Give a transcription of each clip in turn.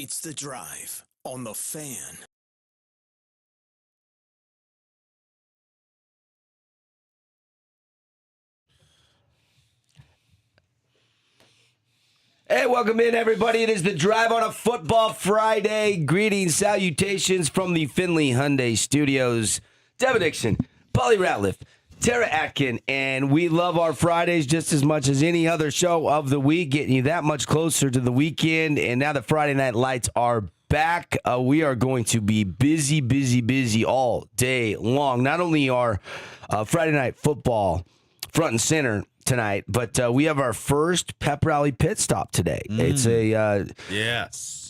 It's The Drive on The Fan. Hey, welcome in, everybody. It is The Drive on a Football Friday. Greetings, salutations from the Finley Hyundai Studios. Devin, Dixon, Polly Ratliff, Tara Atkin, and we love our Fridays just as much as any other show of the week, getting you that much closer to the weekend. And now the Friday Night Lights are back. We are going to be busy all day long. Not only are Friday Night Football front and center tonight, but we have our first pep rally pit stop today. It's a yes.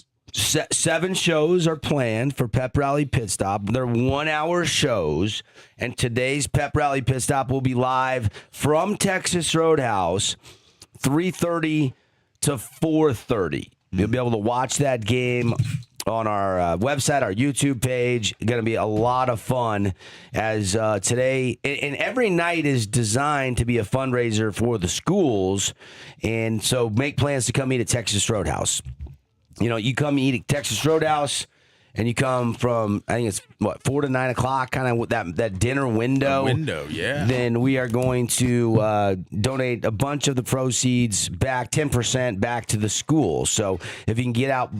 7 shows are planned for pep rally pit stop. They're 1-hour shows, and today's pep rally pit stop will be live from Texas Roadhouse, 3:30 to 4:30. You'll be able to watch that game on our website, our YouTube page. Going to be a lot of fun as today, and every night is designed to be a fundraiser for the schools. And so make plans to come eat at Texas Roadhouse. You know, you come eat at Texas Roadhouse and you come from, I think it's 4 to 9 o'clock, kind of with that dinner window. Yeah. Then we are going to donate a bunch of the proceeds back, 10% back to the school. So if you can get out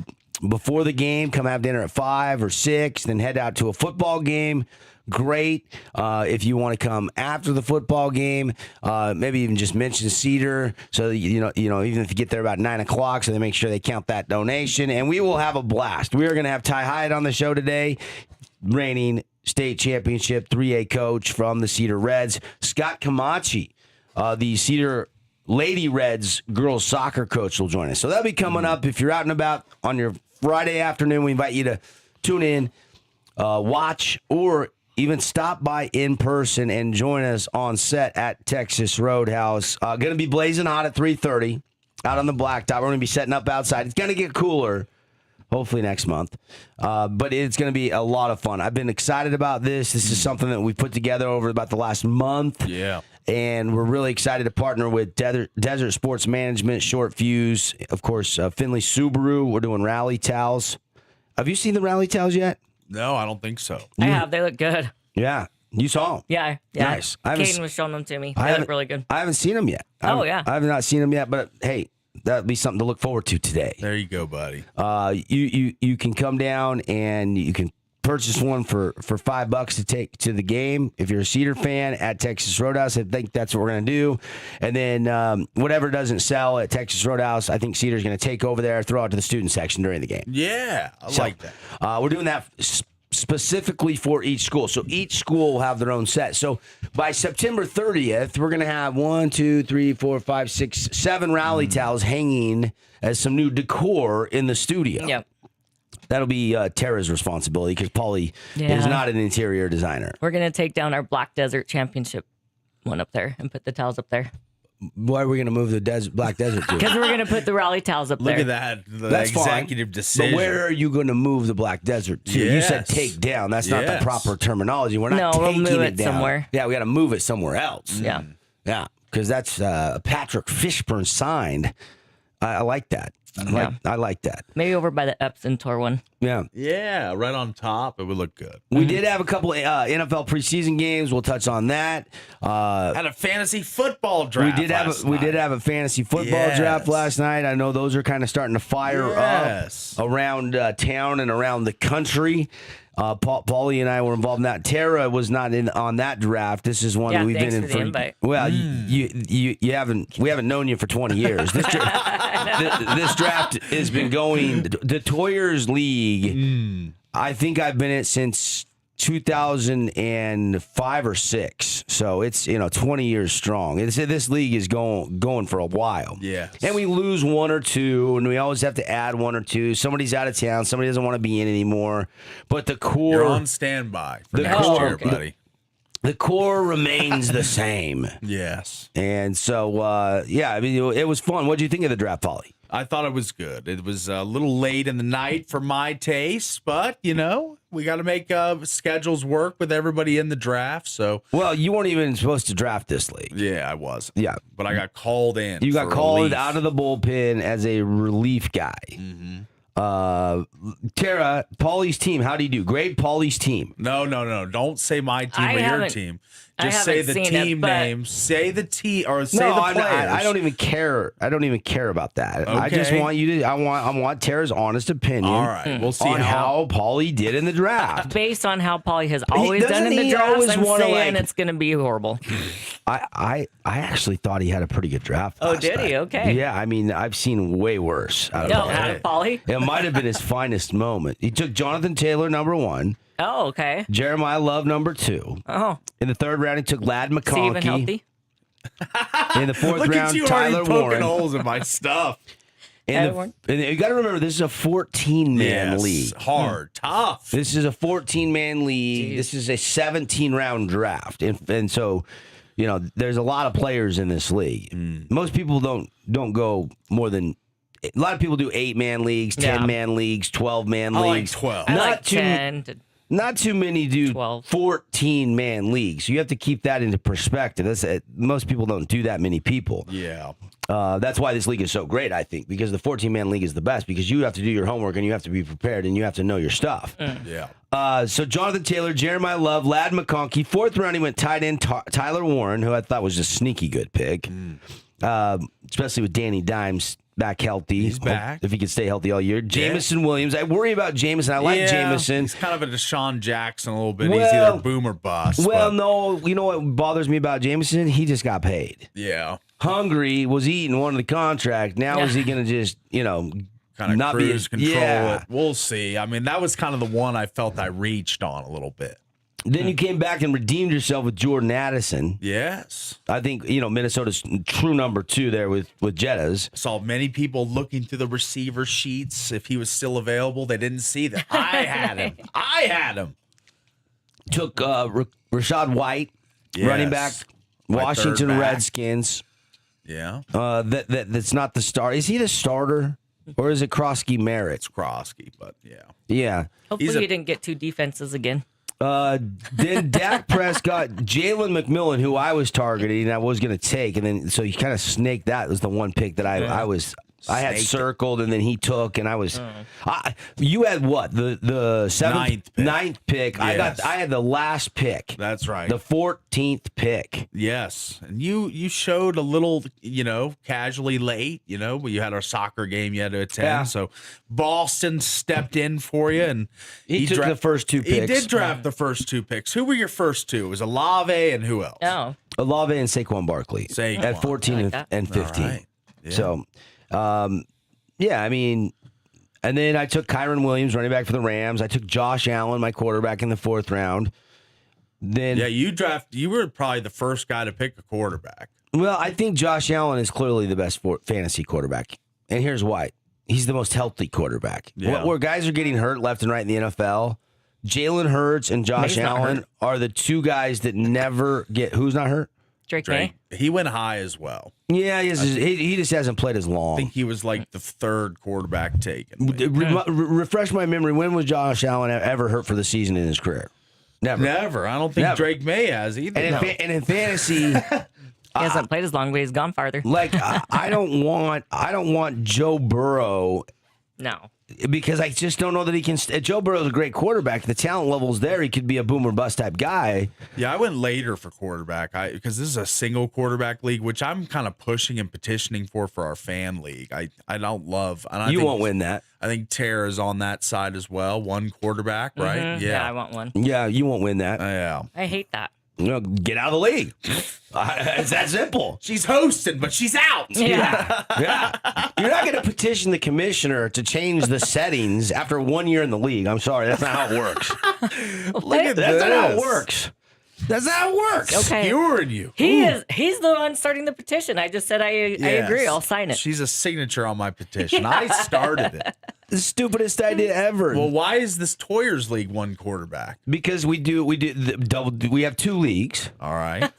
before the game, come have dinner at 5 or 6, then head out to a football game. Great. If you want to come after the football game, maybe even just mention Cedar, so that, you know, even if you get there about 9 o'clock, so they make sure they count that donation, and we will have a blast. We are going to have Ty Hyatt on the show today, reigning state championship 3A coach from the Cedar Reds. Scott Camachi, the Cedar Lady Reds girls soccer coach, will join us. So that'll be coming up. If you're out and about on your Friday afternoon, we invite you to tune in, watch, or even stop by in person and join us on set at Texas Roadhouse. Going to be blazing hot at 3:30 out on the blacktop. We're going to be setting up outside. It's going to get cooler, hopefully next month. But it's going to be a lot of fun. I've been excited about this. This is something that we put together over about the last month. Yeah. And we're really excited to partner with Desert Sports Management, Short Fuse, of course, Finley Subaru. We're doing rally towels. Have you seen the rally towels yet? No, I don't think so. I have. They look good. Yeah. You saw them? Yeah. Nice. Caden was showing them to me. They look really good. I haven't seen them yet. Yeah. I have not seen them yet, but hey, that'll be something to look forward to today. There you go, buddy. You can come down and you can purchase one for $5 to take to the game. If you're a Cedar fan at Texas Roadhouse, I think that's what we're going to do. And then whatever doesn't sell at Texas Roadhouse, I think Cedar's going to take over there, throw it to the student section during the game. Yeah, I like that. We're doing that specifically for each school. So each school will have their own set. So by September 30th, we're going to have 1, 2, 3, 4, 5, 6, 7 rally towels hanging as some new decor in the studio. Yep. That'll be Tara's responsibility because Paulie is not an interior designer. We're going to take down our Black Desert Championship one up there and put the towels up there. Why are we going to move the Black Desert to? Because we're going to put the rally towels up there. Look at that. That's executive fine. decision. But where are you going to move the Black Desert to? You said take down. That's not the proper terminology. We're not we'll taking move it down. somewhere. Yeah, we got to move it somewhere else. Yeah. Yeah, because that's Patrick Fishburne signed. I like that. I like that. Maybe over by the Epson Tour one. Yeah. Yeah, right on top. It would look good. We did have a couple NFL preseason games. We'll touch on that. Had a fantasy football draft. We did have a fantasy football draft last night. I know those are kind of starting to fire up around town and around the country. Paulie and I were involved in that. Tara was not in on that draft. This is one that we've been in for. Invite. Well, you haven't. We haven't known you for 20 years. This draft has been going. The Toyers League. I think I've been in it since 2005 or 6. So it's 20 years strong. This league is going for a while. Yeah. And we lose 1 or 2, and we always have to add 1 or 2. Somebody's out of town. Somebody doesn't want to be in anymore. But the core. You're on standby for next year, buddy. The core remains the same. Yes. And so, I mean, it was fun. What did you think of the draft, Paulie? I thought it was good. It was a little late in the night for my taste, but, we got to make schedules work with everybody in the draft. So, well, you weren't even supposed to draft this league. Yeah, I was. Yeah. But I got called in. You got called relief. out of the bullpen as a relief guy. Mm-hmm. Tara, Paulie's team. How do you do? Grade Paulie's team. No. Don't say my team or your team. Just say the team name. Say the team or say the players. I don't even care. I don't even care about that. Okay. I just want you to. I want Tara's honest opinion. All right, we'll see on how Paulie did in the draft. Based on how Paulie has always done in the draft, I'm saying it's going to be horrible. I actually thought he had a pretty good draft. Oh, did he? Okay. Yeah, I mean, I've seen way worse. Out of Paulie. It might have been his finest moment. He took Jonathan Taylor, number 1. Oh, okay. Jeremiah Love, number 2. Oh. In the 3rd round, he took Ladd McConkey. Steven healthy. In the 4th Look round, at you Tyler poking Warren. holes in my stuff. And you got to remember, this is a 14-man league. Hard, tough. This is a 14-man league. Jeez. This is a 17-round draft, and so there's a lot of players in this league. Most people don't go more than. A lot of people do 8-man leagues, 10-man leagues, 12-man leagues. Like 12. I like 10 to Not too many do 14-man leagues. You have to keep that into perspective. Most people don't do that many people. Yeah. That's why this league is so great, I think, because the 14-man league is the best because you have to do your homework and you have to be prepared and you have to know your stuff. Yeah. So Jonathan Taylor, Jeremiah Love, Ladd McConkey. 4th round, he went tight end Tyler Warren, who I thought was a sneaky good pick, especially with Danny Dimes back healthy. He's back. If he could stay healthy all year. Jamison Williams. I worry about Jamison. I like Jamison. He's kind of a Deshaun Jackson a little bit. He's either boom or bust. Well, no. You know what bothers me about Jamison? He just got paid. Yeah. Hungry, was eating one of the contract. Now is he going to just, kind of not cruise control it? We'll see. I mean, that was kind of the one I felt I reached on a little bit. Then you came back and redeemed yourself with Jordan Addison. Yes. I think, Minnesota's true number 2 there with Jettas. Saw many people looking through the receiver sheets if he was still available. They didn't see that. I had him. Took Rashad White, Yes. running back, My Washington third back. Redskins. Yeah. That's not the star. Is he the starter or is it Krosky Merritt? It's Krosky, but yeah. Yeah. Hopefully you didn't get 2 defenses again. Then Dak Prescott, Jalen McMillan, who I was targeting and I was going to take, and then so he kind of snaked that. It was the one pick that I had circled, and then he took, and I was. You had what the 9th pick. Yes. I had the last pick. That's right. The 14th pick. Yes, and you showed a little, casually late. You had our soccer game you had to attend, Yeah. so Boston stepped in for you, and He took the first 2 picks. He did draft the first 2 picks. Who were your first 2? It was Olave and who else? Oh. Olave and Saquon Barkley Saquon. at 14 I like and 15. All right. Yeah. So, I mean, and then I took Kyron Williams, running back for the Rams. I took Josh Allen, my quarterback, in the 4th round. Then, you were probably the first guy to pick a quarterback. well, I think Josh Allen is clearly the best fantasy quarterback, and here's why: he's the most healthy quarterback. Yeah. Where guys are getting hurt left and right in the NFL, Jalen Hurts and Josh He's not Allen hurt. are the 2 guys that never get. Who's not hurt? Drake May. He went high as well. Yeah, he just hasn't played as long. I think he was like the 3rd quarterback taken. Refresh my memory. When was Josh Allen ever hurt for the season in his career? Never. I don't think Never. Drake May has either. And in fantasy, He hasn't played as long, but he's gone farther. like I don't want Joe Burrow No. because I just don't know that he can. Joe Burrow's a great quarterback. The talent level's there. He could be a boom or bust type guy. Yeah, I went later for quarterback because this is a single quarterback league, which I'm kind of pushing and petitioning for our fan league. I don't love. And You won't win that. I think Tara's on that side as well. One quarterback, right? Mhm. Yeah, I want one. Yeah, you won't win that. Yeah. I hate that. Get out of the league. It's that simple. She's hosting, but she's out. Yeah. Yeah. You're not going to petition the commissioner to change the settings after 1 year in the league. I'm sorry. That's not how it works. Look at That's this. not how it works. That's not how it works. Okay. Skewering you. He's the one starting the petition. I just said I agree. I'll sign it. She's a signature on my petition. I started it. The stupidest idea ever. Well, why is this Toyers League one quarterback? Because we have 2 leagues. All right.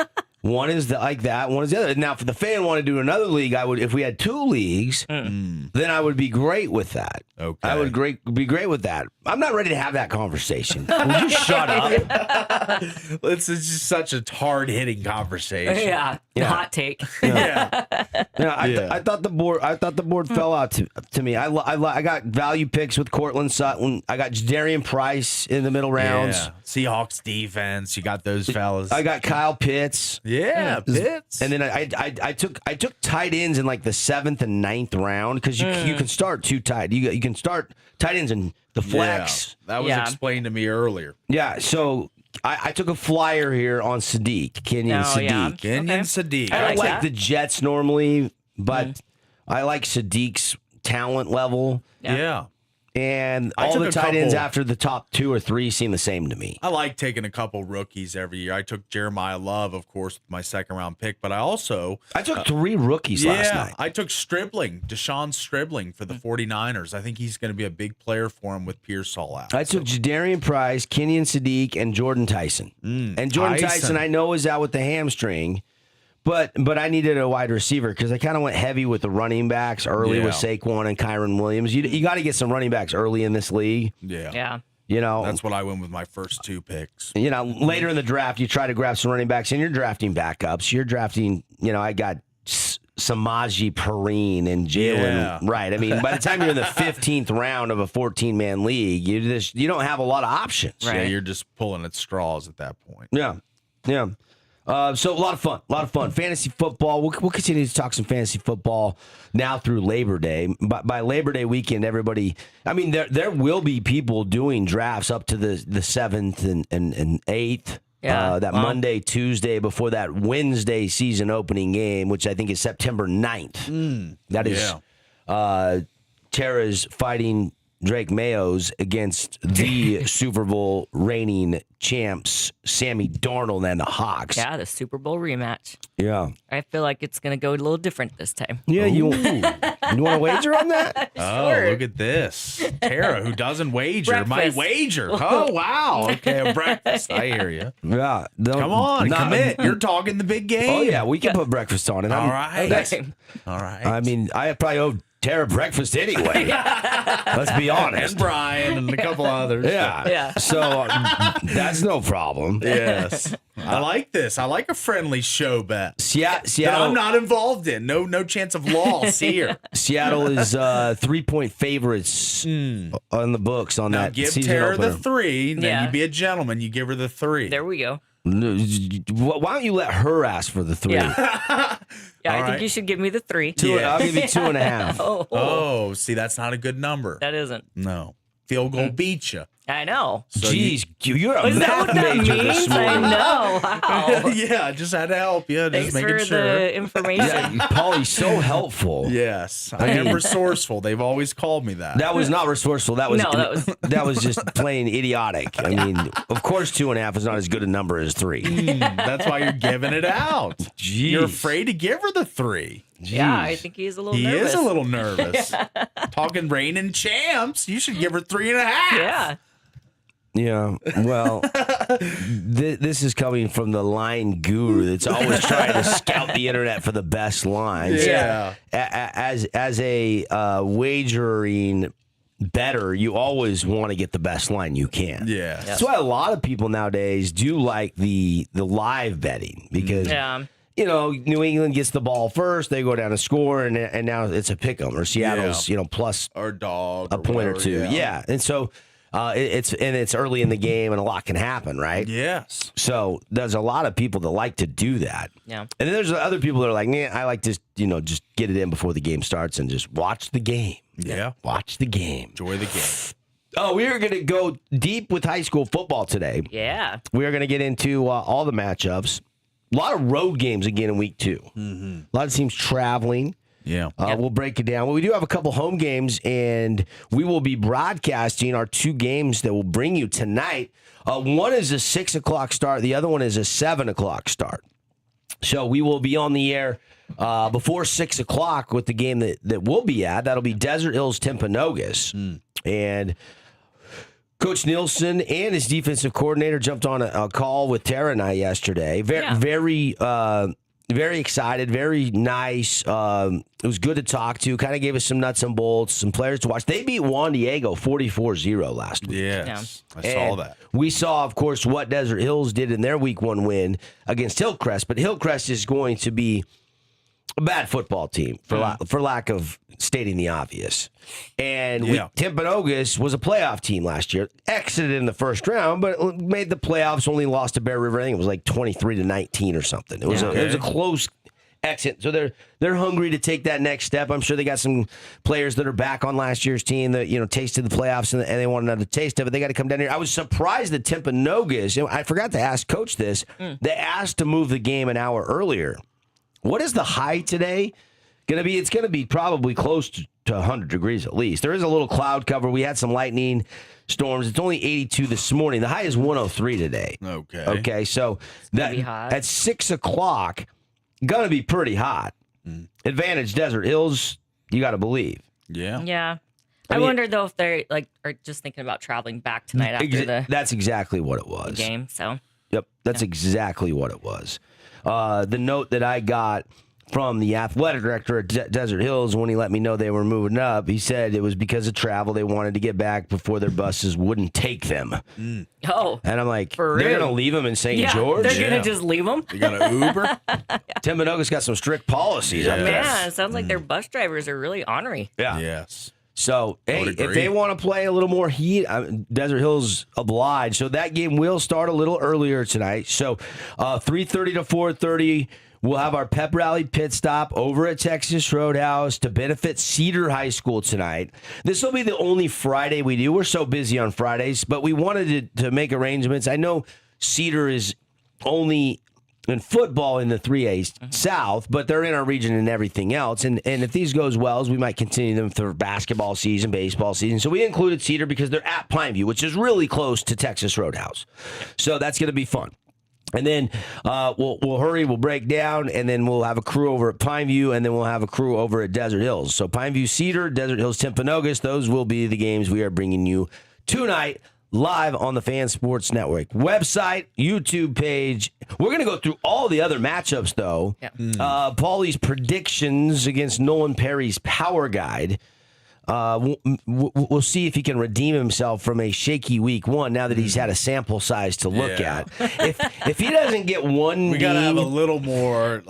One is like that. One is the other. Now, if the fan wanted to do another league, I would. If we had 2 leagues, then I would be great with that. Okay. I would be great with that. I'm not ready to have that conversation. Would you shut up? This is just such a hard-hitting conversation. Yeah. Hot take. Yeah. I thought the board fell out to me. I got value picks with Cortland Sutton. I got Jadarian Price in the middle rounds. Yeah. Seahawks defense. You got those fellas. I got Kyle Pitts. Yeah, Pitts. And then I took tight ends in like the 7th and 9th round because you can start 2 tight. You can start tight ends in the flex. Yeah, that was explained to me earlier. Yeah, so I took a flyer here on Sadiq, Kenyon Sadiq. Yeah. Kenyon Sadiq. I don't like that. the Jets normally, but I like Sadiq's talent level. Yeah. And I all took the a tight ends couple- after the top 2 or 3 seem the same to me. I like taking a couple rookies every year. I took Jeremiah Love, of course, with my 2nd-round pick, but I also... I took 3 rookies last night. I took Deshaun Stribling for the 49ers. I think he's going to be a big player for him with Pearsall out. I took Jadarian Price, Kenyon Sadiq, and Jordan Tyson. And Jordan Tyson, I know, is out with the hamstring, but I needed a wide receiver because I kind of went heavy with the running backs early with Saquon and Kyron Williams. You got to get some running backs early in this league. Yeah. Yeah. You know, That's what I went with my first 2 picks. you know, later in the draft, you try to grab some running backs, and you're drafting backups. You're drafting, I got Samaje Perine and Jalen Wright. I mean, by the time you're in the 15th round of a 14-man league, you don't have a lot of options. Yeah, Right. you're just pulling at straws at that point. Yeah. So a lot of fun. Fantasy football. We'll continue to talk some fantasy football now through Labor Day. By Labor Day weekend, everybody. I mean, there will be people doing drafts up to the 7th and 8th. Yeah. That Monday, Tuesday before that Wednesday season opening game, which I think is September 9th. That is Tara's fighting Drake Mayos against the Super Bowl reigning champs, Sammy Darnold and the Hawks. Yeah, the Super Bowl rematch. Yeah. I feel like it's going to go a little different this time. Yeah, you want to wager on that? Oh, look at this. Tara, who doesn't wager, might Breakfast. wager. Oh, wow. Okay, a breakfast. I hear you. Yeah. Come on, commit. You're talking the big game. Oh, yeah, we can put breakfast on it. All right. Okay. All right. I mean, I probably owe Tara breakfast anyway. Let's be honest. and Brian and a couple others. Yeah. Yeah. So that's no problem. Yes. I like this. I like a friendly show bet. That Seattle. I'm not involved in. No chance of loss here. Seattle is 3-point favorites on the books on Now that give season Tara opener. the 3. Then Yeah. you be a gentleman. You give her the 3. There we go. Why don't you let her ask for the 3? Yeah. Yeah, I All think right. you should give me the 3. Yeah. I'll give you 2.5. Oh, see, that's not a good number. That isn't. No. Field goal beat you. I know. So Jeez, you're a Is that math what that major means? this I morning. know. Wow. yeah, I just had to help you. Thanks Just making for sure. the information. Yeah, Paulie's so helpful. Yes, I am resourceful. They've always called me that. That was not resourceful. That was No, that was- that was just plain idiotic. I mean, of course, 2.5 is not as good a number as 3. That's why you're giving it out. Jeez. You're afraid to give her the 3. Yeah, I think he's a little He nervous. is a little nervous. Talking reigning champs, you should give her 3.5. Yeah. Yeah, well, this is coming from the line guru that's always trying to scout the internet for the best lines. Yeah. As a wagering bettor, you always want to get the best line you can. Yeah. That's why a lot of people nowadays do like the live betting because Yeah. New England gets the ball first, they go down and score, and now it's a pick 'em, or Seattle's plus Or dog. a or point or whatever, two. Yeah, and so. It's early in the game and a lot can happen, right? Yes. So there's a lot of people that like to do that. Yeah. And then there's other people that are like, I like to, just get it in before the game starts and just watch the game. Yeah. Watch the game. Enjoy the game. Oh, we are going to go deep with high school football today. Yeah. We are going to get into all the matchups. A lot of road games again in week 2. Mm-hmm. A lot of teams traveling. Yeah. We'll break it down. Well, we do have a couple home games, and we will be broadcasting our 2 games that will bring you tonight. One is a 6 o'clock start. The other one is a 7 o'clock start. So we will be on the air before 6 o'clock with the game that we'll be at. That'll be Desert Hills Timpanogos. And Coach Nielsen and his defensive coordinator jumped on a call with Tara and I yesterday. Very excited, very nice. It was good to talk to. Kind of gave us some nuts and bolts, some players to watch. They beat Juan Diego 44-0 last week. Yes, I saw that. We saw, of course, what Desert Hills did in their Week 1 win against Hillcrest, but Hillcrest is going to be a bad football team, for lack of stating the obvious. And Timpanogos was a playoff team last year. Exited in the first round, but made the playoffs. Only lost to Bear River. I think it was like 23-19 or something. It was a close exit. So they're hungry to take that next step. I'm sure they got some players that are back on last year's team that tasted the playoffs and they want another taste of it. They got to come down here. I was surprised that Timpanogos. I forgot to ask Coach this. They asked to move the game an hour earlier. What is the high today going to be? It's going to be probably close to 100 degrees at least. There is a little cloud cover. We had some lightning storms. It's only 82 this morning. The high is 103 today. Okay. So at 6 o'clock, going to be pretty hot. Advantage Desert Hills, you got to believe. Yeah. I wonder though if they are just thinking about traveling back tonight after That's exactly what it was. Game. So. Yep, that's exactly what it was. The note that I got from the athletic director at Desert Hills when he let me know they were moving up, he said it was because of travel. They wanted to get back before their buses wouldn't take them. Oh. And I'm like, for they're real? going to leave them in St. George? They're going to just leave them? You got an Uber? Timpanogos got some strict policies up there. Man, it sounds like their bus drivers are really ornery. Yeah. Yes. So, hey, if they want to play a little more heat, Desert Hills obliged. So that game will start a little earlier tonight. So 3:30 to 4:30, we'll have our pep rally pit stop over at Texas Roadhouse to benefit Cedar High School tonight. This will be the only Friday we do. We're so busy on Fridays, but we wanted to make arrangements. I know Cedar is only in football in the 3A South, but they're in our region and everything else. And if these goes well, we might continue them for basketball season, baseball season. So we included Cedar because they're at Pineview, which is really close to Texas Roadhouse. So that's going to be fun. And then we'll hurry, we'll break down, and then we'll have a crew over at Pineview, and then we'll have a crew over at Desert Hills. So Pineview Cedar, Desert Hills Timpanogos, those will be the games we are bringing you tonight. Live on the Fan Sports Network website, YouTube page. We're going to go through all the other matchups, though. Yeah. Paulie's predictions against Nolan Perry's Power Guide. We'll see if he can redeem himself from a shaky week 1 now that he's had a sample size to look at. If he doesn't get one, we gotta have a little more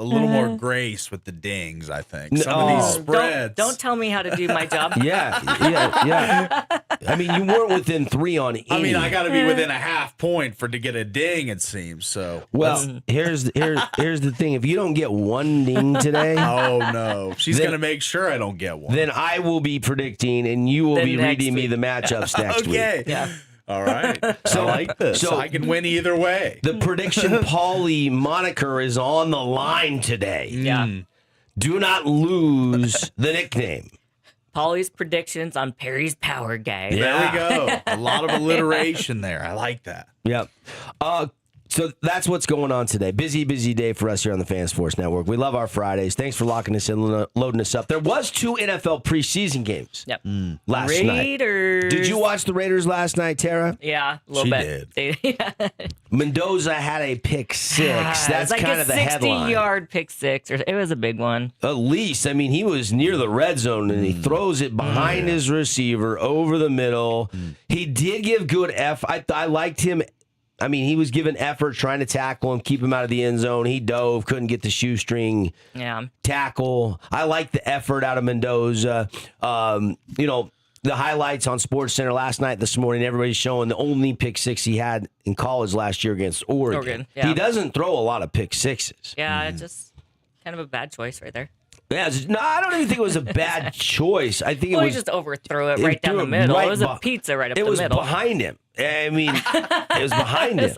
grace with the dings. I think some of these spreads. Don't tell me how to do my job. Yeah. I mean, you weren't within 3 on any. I mean, I got to be within a half point to get a ding. It seems so. Well, here's the thing: if you don't get one ding today, oh no, she's gonna make sure I don't get one. Then I will be predicting, and you will be reading me the matchups next week. Okay. Yeah. All right. So I like this. So I can win either way. The prediction Paulie moniker is on the line today. Yeah. Do not lose the nickname. Paulie's predictions on Perry's Power Guide. There we go. A lot of alliteration there. I like that. Yep. So that's what's going on today. Busy day for us here on the Fan Sports Network. We love our Fridays. Thanks for locking us in, loading us up. There was 2 NFL preseason games. Yep. Last Raiders. night. Did you watch the Raiders last night, Tara? Yeah, a little bit. Mendoza had a pick 6. That's like kind of the headline. 60-yard pick 6. It was a big one. At least. I mean, he was near the red zone, and he throws it behind his receiver over the middle. He did give good I liked him. I mean, he was given effort trying to tackle him, keep him out of the end zone. He dove, couldn't get the shoestring tackle. I like the effort out of Mendoza. The highlights on SportsCenter last night, this morning, everybody's showing the only pick 6 he had in college last year against Oregon. Yeah. He doesn't throw a lot of pick 6s. Yeah, it's just kind of a bad choice right there. Yeah, no, I don't even think it was a bad choice. I think he just overthrew it right down the middle. It was a pizza right up the middle. It was behind him. I mean, it was behind him.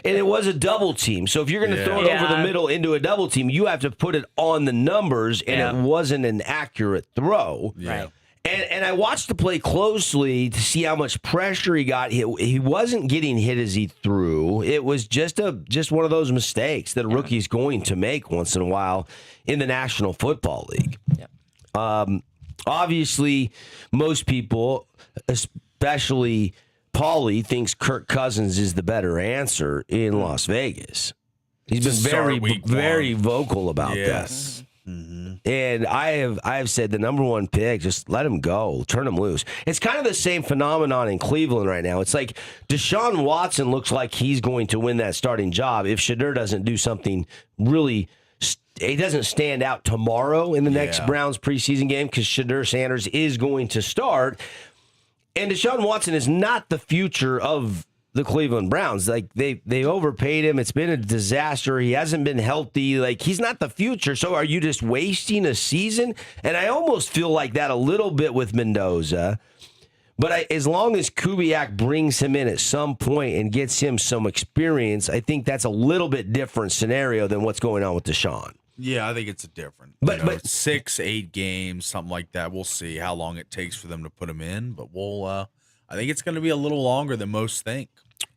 And it was a double team. So if you're going to throw it over the middle into a double team, you have to put it on the numbers, and it wasn't an accurate throw. Yeah. Right. And I watched the play closely to see how much pressure he got. He wasn't getting hit as he threw. It was just one of those mistakes that a rookie's going to make once in a while in the National Football League. Yeah. Obviously, most people, especially Pauly thinks Kirk Cousins is the better answer in Las Vegas. He's been very vocal about that. Mm-hmm. And I have said the number one pick, just let him go, turn him loose. It's kind of the same phenomenon in Cleveland right now. It's like Deshaun Watson looks like he's going to win that starting job if Shedeur doesn't do something really. He doesn't stand out tomorrow in the next Browns preseason game because Shedeur Sanders is going to start. And Deshaun Watson is not the future of the Cleveland Browns. Like they overpaid him. It's been a disaster. He hasn't been healthy. Like he's not the future. So are you just wasting a season? And I almost feel like that a little bit with Mendoza. But as long as Kubiak brings him in at some point and gets him some experience, I think that's a little bit different scenario than what's going on with Deshaun. Yeah, I think it's a different. But 6, 8 games, something like that. We'll see how long it takes for them to put him in. But I think it's going to be a little longer than most think.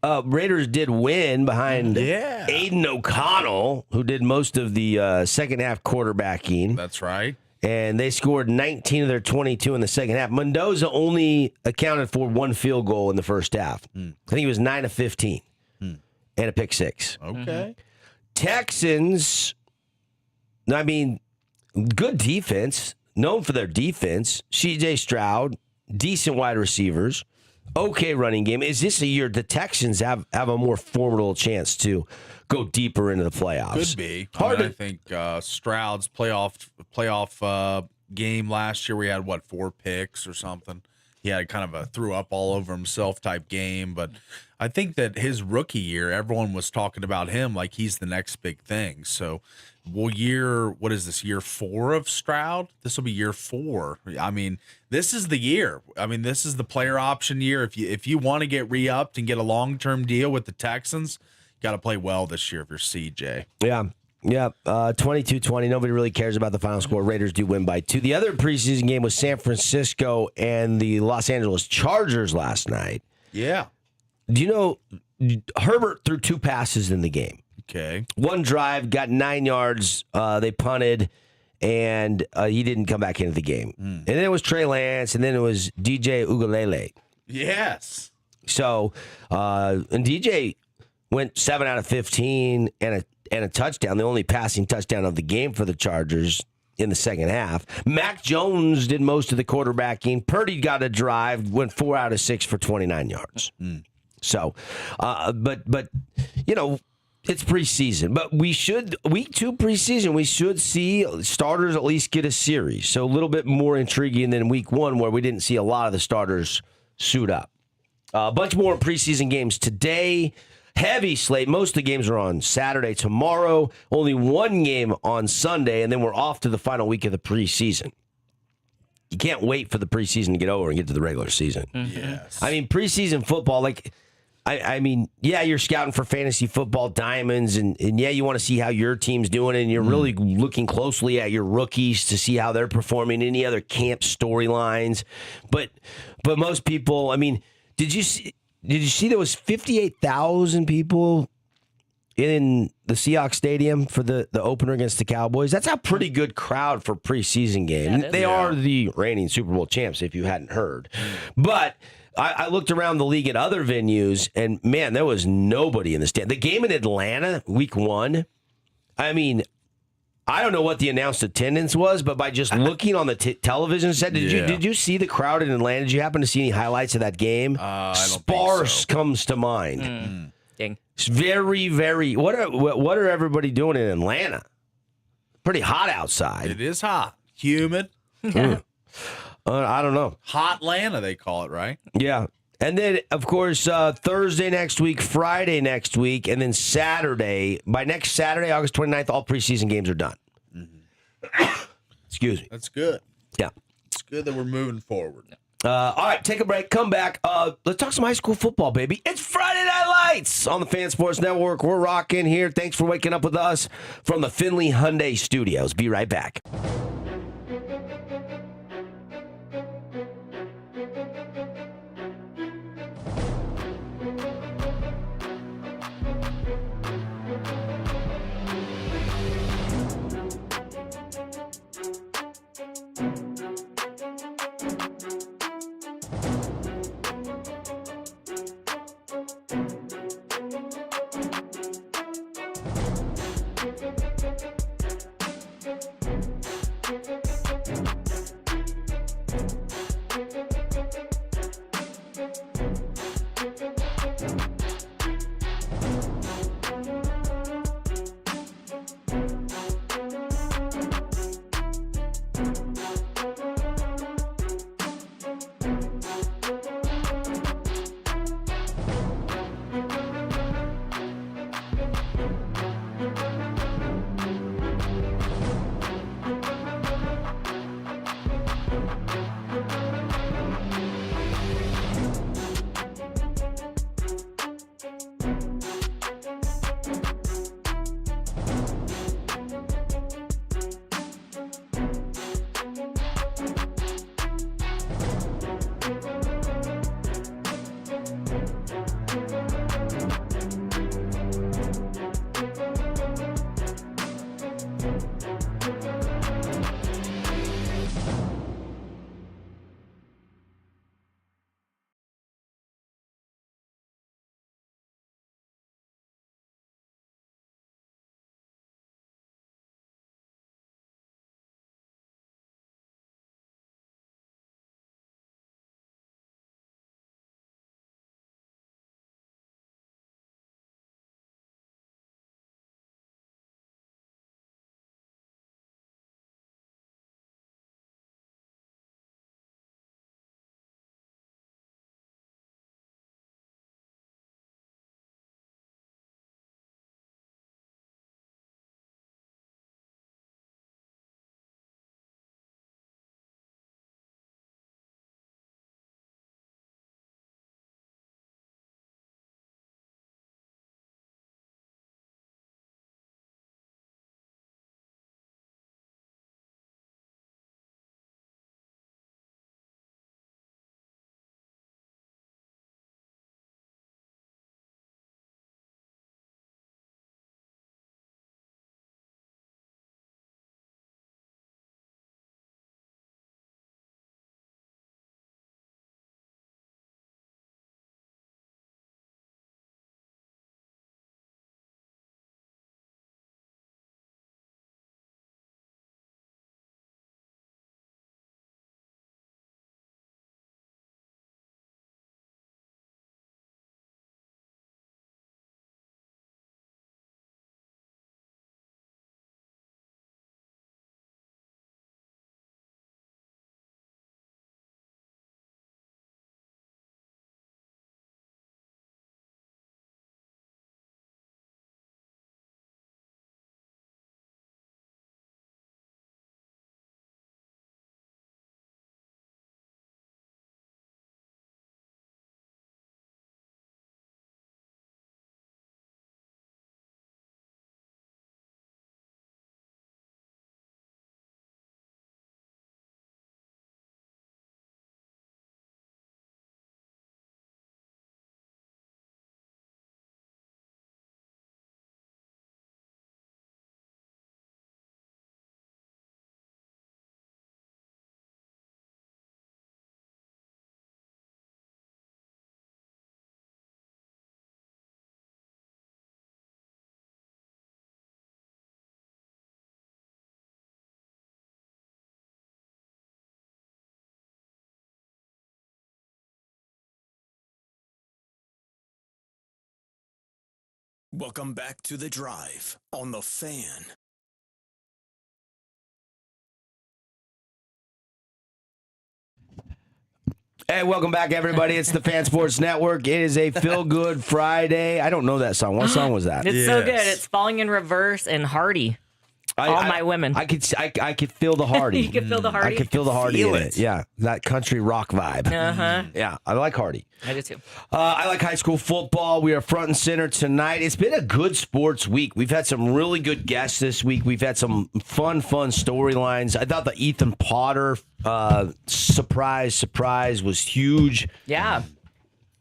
Raiders did win behind Aiden O'Connell, who did most of the second half quarterbacking. That's right. And they scored 19 of their 22 in the second half. Mendoza only accounted for 1 field goal in the first half. I think he was 9 of 15 and a pick 6. Okay. Texans, I mean, good defense, known for their defense. C.J. Stroud, decent wide receivers, okay running game. Is this a year the Texans have a more formidable chance to go deeper into the playoffs? Could be. I think Stroud's playoff game last year, we had 4 picks or something. He had kind of a threw up all over himself type game, but I think that his rookie year, everyone was talking about him like he's the next big thing. So what is this, year 4 of Stroud? This will be year 4. I mean, this is the year. I mean, this is the player option year. If you want to get re-upped and get a long-term deal with the Texans, got to play well this year if you're CJ. Yeah. 22-20. Nobody really cares about the final score. Raiders do win by 2. The other preseason game was San Francisco and the Los Angeles Chargers last night. Yeah. Do you know Herbert threw 2 passes in the game? Okay. One drive, got 9 yards. They punted, and he didn't come back into the game. And then it was Trey Lance, and then it was DJ Ugalele. Yes. So, and DJ went 7 out of 15 and a touchdown, the only passing touchdown of the game for the Chargers in the second half. Mac Jones did most of the quarterbacking. Purdy got a drive, went 4 out of 6 for 29 yards. So, but you know, it's preseason. But week 2 preseason, we should see starters at least get a series. So a little bit more intriguing than week 1, where we didn't see a lot of the starters suit up. A bunch more preseason games today. Heavy slate. Most of the games are on Saturday. Tomorrow, only 1 game on Sunday, and then we're off to the final week of the preseason. You can't wait for the preseason to get over and get to the regular season. Yes. I mean, preseason football, like, I mean, yeah, you're scouting for fantasy football diamonds, and yeah, you want to see how your team's doing, and you're really looking closely at your rookies to see how they're performing, any other camp storylines. But most people, I mean, did you see there was 58,000 people in the Seahawks Stadium for the opener against the Cowboys? That's a pretty good crowd for a preseason game. They are the reigning Super Bowl champs, if you hadn't heard. But I looked around the league at other venues, and, man, there was nobody in the stand. The game in Atlanta, week 1, I mean, I don't know what the announced attendance was, but by just looking on the television set, did you see the crowd in Atlanta? Did you happen to see any highlights of that game? I don't Sparse think so. comes to mind. Ding. It's very, very. What are everybody doing in Atlanta? Pretty hot outside. It is hot, humid. I don't know. Hot Atlanta, they call it, right? Yeah. And then, of course, Thursday next week, Friday next week, and then Saturday. By next Saturday, August 29th, all preseason games are done. Excuse me. That's good. Yeah. It's good that we're moving forward. All right, take a break. Come back. Let's talk some high school football, baby. It's Friday Night Lights on the Fan Sports Network. We're rocking here. Thanks for waking up with us from the Finley Hyundai Studios. Be right back. Welcome back to The Drive on The Fan. Hey, welcome back, everybody. It's the Fan Sports Network. It is a feel-good Friday. I don't know that song. What song was that? It's so good. It's Falling in Reverse and Hardy. All My Women. I could feel the Hardy. You can feel the Hardy? I could feel the Hardy in it. Yeah, that country rock vibe. Uh-huh. Yeah, I like Hardy. I do too. I like high school football. We are front and center tonight. It's been a good sports week. We've had some really good guests this week. We've had some fun storylines. I thought the Ethan Potter surprise was huge. Yeah.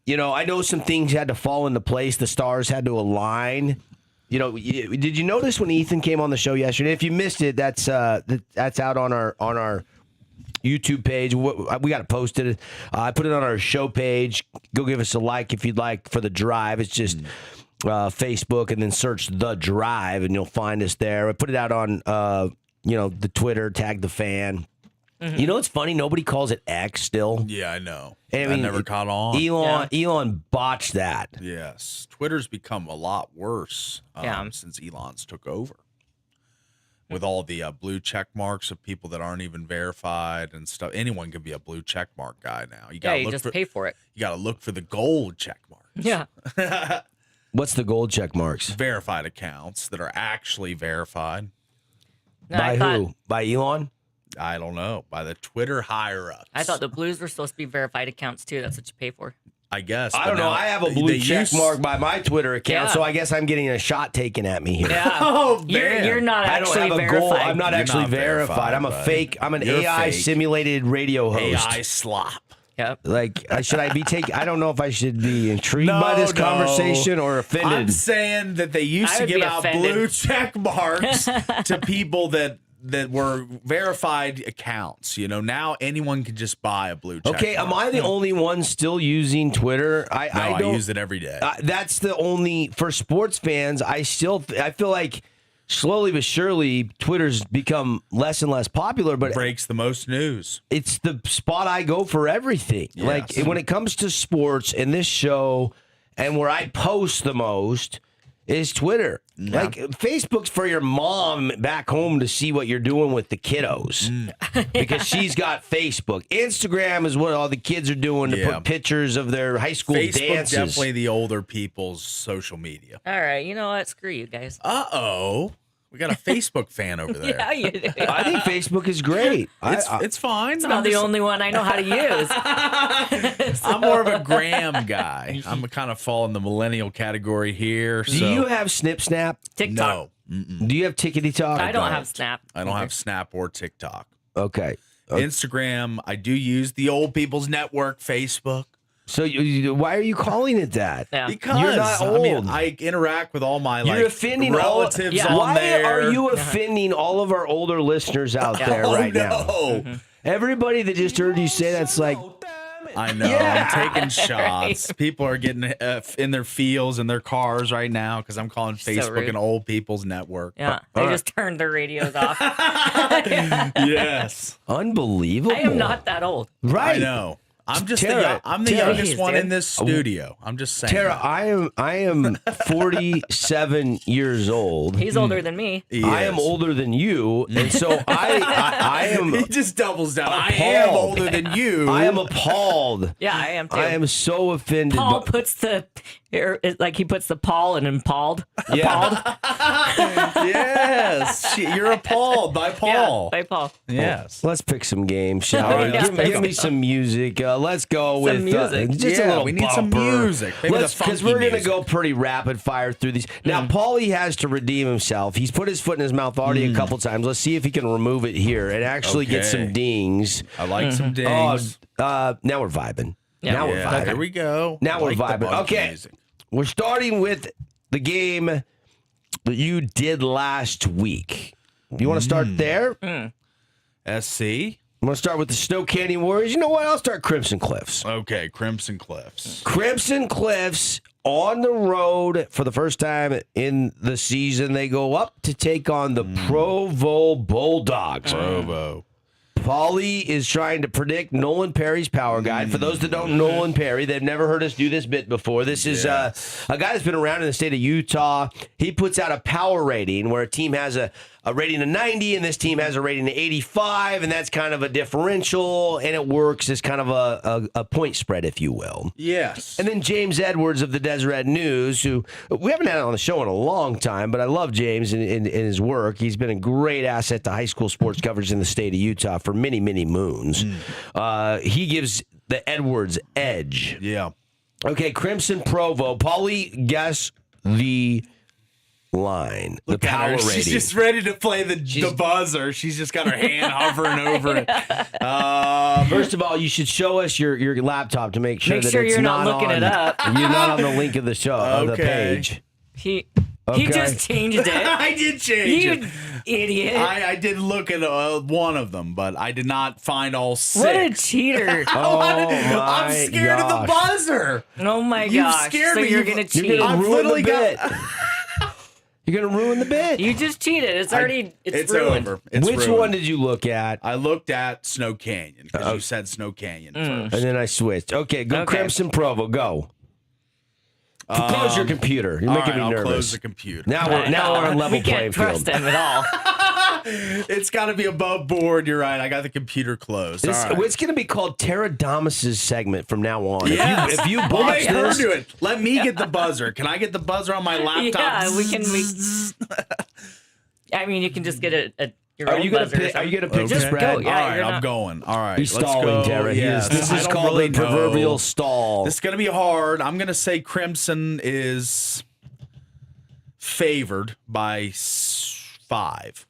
You know, I know some things had to fall into place. The stars had to align. You know, did you notice when Ethan came on the show yesterday? If you missed it, that's out on our YouTube page. We got it posted. I put it on our show page. Go give us a like if you'd like for The Drive. It's just Facebook and then search The Drive and you'll find us there. I put it out on the Twitter, tag the fan. Mm-hmm. You know what's funny? Nobody calls it X still. Yeah, I know. I mean, never caught on. Elon botched that. Yes. Twitter's become a lot worse since Elon's took over. With all the blue check marks of people that aren't even verified and stuff. Anyone can be a blue check mark guy now. You just pay for it. You got to look for the gold check marks. Yeah. What's the gold check marks? Verified accounts that are actually verified. No, By who? By Elon? I don't know. By the Twitter higher-ups. I thought the Blues were supposed to be verified accounts, too. That's what you pay for. I guess. I don't know. I have a blue check mark by my Twitter account, so I guess I'm getting a shot taken at me here. Yeah. Oh, you're not actually I don't have verified. a goal. I'm not actually verified. I'm a fake. I'm an AI simulated radio host. AI slop. Yep. Like, should I be taking? I don't know if I should be intrigued by this conversation or offended. I'm saying that they used to give out blue check marks to people that were verified accounts. You know, now anyone can just buy a blue check mark. Am I the only one still using Twitter? I use it every day. That's the only, for sports fans, I feel like slowly but surely Twitter's become less and less popular, but breaks the most news. It's the spot I go for everything. Yes. Like when it comes to sports and this show and where I post the most is Twitter. Yeah. Like Facebook's for your mom back home to see what you're doing with the kiddos because she's got Facebook. Instagram is what all the kids are doing to put pictures of their high school dances. Definitely the older people's social media. All right, you know what? Screw you guys. Uh-oh. We got a Facebook fan over there. Yeah, you do. I think Facebook is great. It's fine. It's not the only one I know how to use. I'm more of a Graham guy. I'm kind of fall in the millennial category here. Do you have Snip Snap? TikTok. No. Mm-mm. Do you have Tickety Talk? I don't have Snap. I don't have Snap or TikTok. Okay. Instagram, I do use the old people's network, Facebook. So why are you calling it that? Yeah. Because you're not old. I mean, I interact with all my offending relatives on why there. Why are you offending all of our older listeners out there right now? Mm-hmm. Everybody that just heard you say that's like, I know. Yeah. I'm taking shots. Right. People are getting in their feels in their cars right now because I'm calling Facebook an old people's network. Yeah, they just turned their radios off. Yes, unbelievable. I am not that old. Right. I know. I'm just the youngest one in this studio. I'm just saying. Tara, I am 47 years old. He's older than me. I am older than you, and so I am. He just doubles down. Appalled. I am older than you. I am appalled. Yeah, I am too. I am so offended. Paul puts the Paul and impalled. Yeah. Yes, you're appalled by Paul. Yeah, by Paul. Yes. Let's pick some games, shall we? Give me some music. Let's go with just a little. We need some music. Because we're going to go pretty rapid fire through these. Now, Paulie has to redeem himself. He's put his foot in his mouth already a couple times. Let's see if he can remove it here and actually get some dings. I like some dings. Now we're vibing. Yeah. Now we're vibing. Here we go. Now we're vibing. Okay. Music. We're starting with the game that you did last week. You want to start there? SC? I'm going to start with the Snow Canyon Warriors. You know what? I'll start Crimson Cliffs. Okay, Crimson Cliffs. Crimson Cliffs on the road for the first time in the season. They go up to take on the Provo Bulldogs. Provo. Paulie is trying to predict Nolan Perry's power guide. For those that don't know Nolan Perry, they've never heard us do this bit before. This is a guy that's been around in the state of Utah. He puts out a power rating where a team has a rating of 90 and this team has a rating of 85, and that's kind of a differential, and it works as kind of a point spread, if you will. Yes. And then James Edwards of the Deseret News, who we haven't had on the show in a long time, but I love James and his work. He's been a great asset to high school sports coverage in the state of Utah for many, many moons. He gives the Edwards edge. Yeah. Okay, Crimson Provo. Paulie, guess the line. The power rating. She's just ready to play the buzzer. She's just got her hand hovering over it. First of all, you should show us your laptop to make sure that it's you're not looking on, it up. You're not on the link of the show, of the Okay. page. He Okay. just changed it. I did change You it. idiot. I did look at one of them, but I did not find all six. What a cheater. I'm scared of the buzzer. Oh my You've gosh. scared so me. you're going to cheat. You're going to I've ruin the literally bit. got- You're going to ruin the bit. You just cheated. It's already It's ruined. over. It's Which ruined. one did you look at? I looked at Snow Canyon because you said Snow Canyon first. And then I switched. Okay, go Okay. Crimson Provo. Go. Close your computer. You're All making right, me I'll nervous. close the computer. Now we're on level we playing can't trust field. him at all. It's got to be above board. You're right. I got the computer closed. All right. It's going to be called Terradamus's segment from now on. Yes. If you We'll botch make her this, do it. Let me get the buzzer. Can I get the buzzer on my laptop? Yeah, we can. I mean, you can just get your are own you going buzzer to or pick? Are you something. going to pick the Just spread? go, yeah. All right, you're I'm not- going. All right, He's let's stalling, go. Terra. Yes. This I is don't called really the proverbial know. stall. This is going to be hard. I'm going to say Crimson is favored by 5.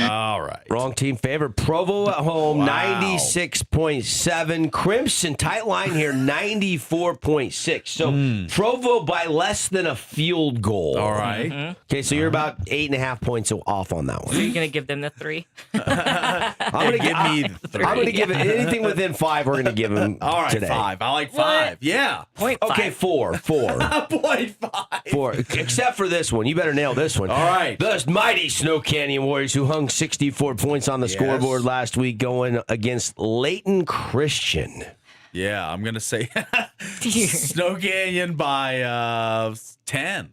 All right. Wrong team favorite. Provo at home, Wow. 96.7. Crimson, tight line here, 94.6. So Provo by less than a field goal. All right. Okay, so you're about 8.5 points off on that So one. you're going to give them the 3? I'm going to Give me the 3. I'm going to give it anything within 5. We're going to give him All right, today. 5. I like 5. Yeah. 0.5. Okay, 4. 0.5. 4. Except for this one. You better nail this one. All right. The mighty Snow Canyon Warriors who hung 64 points on the scoreboard last week going against Layton Christian. Yeah, I'm going to say Snow Canyon by 10.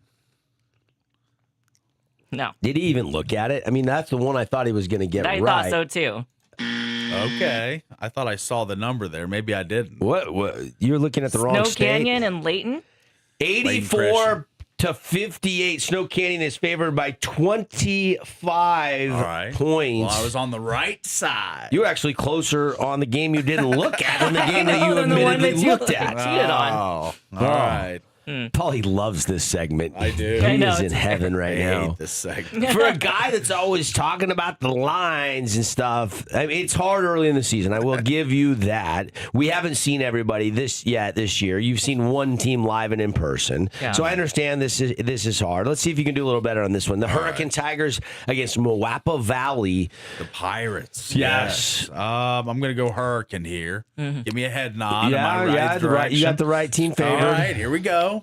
No. Did he even look at it? I mean, that's the one I thought he was going to get I right. thought so too. Okay. I thought I saw the number there. Maybe I didn't. What? You're looking at the wrong Snow state. Canyon and Layton? 84 to 58. Snow Canyon is favored by 25 All right. points. Well, I was on the right side. You were actually closer on the game you didn't look at than the game that you Than the one admittedly that you looked at. cheated on. Oh, all right. Paulie loves this segment. I do. He I know, is in it's heaven right I now. hate this segment. For a guy that's always talking about the lines and stuff, I mean, it's hard early in the season. I will give you that. We haven't seen everybody this year. You've seen one team live and in person, Yeah. so I understand this is hard. Let's see if you can do a little better on this one. The Hurricane Tigers against Moapa Valley. The Pirates. Yes. I'm going to go Hurricane here. Give me a head nod. in my right You got direction. the right team favored. All right, here we go.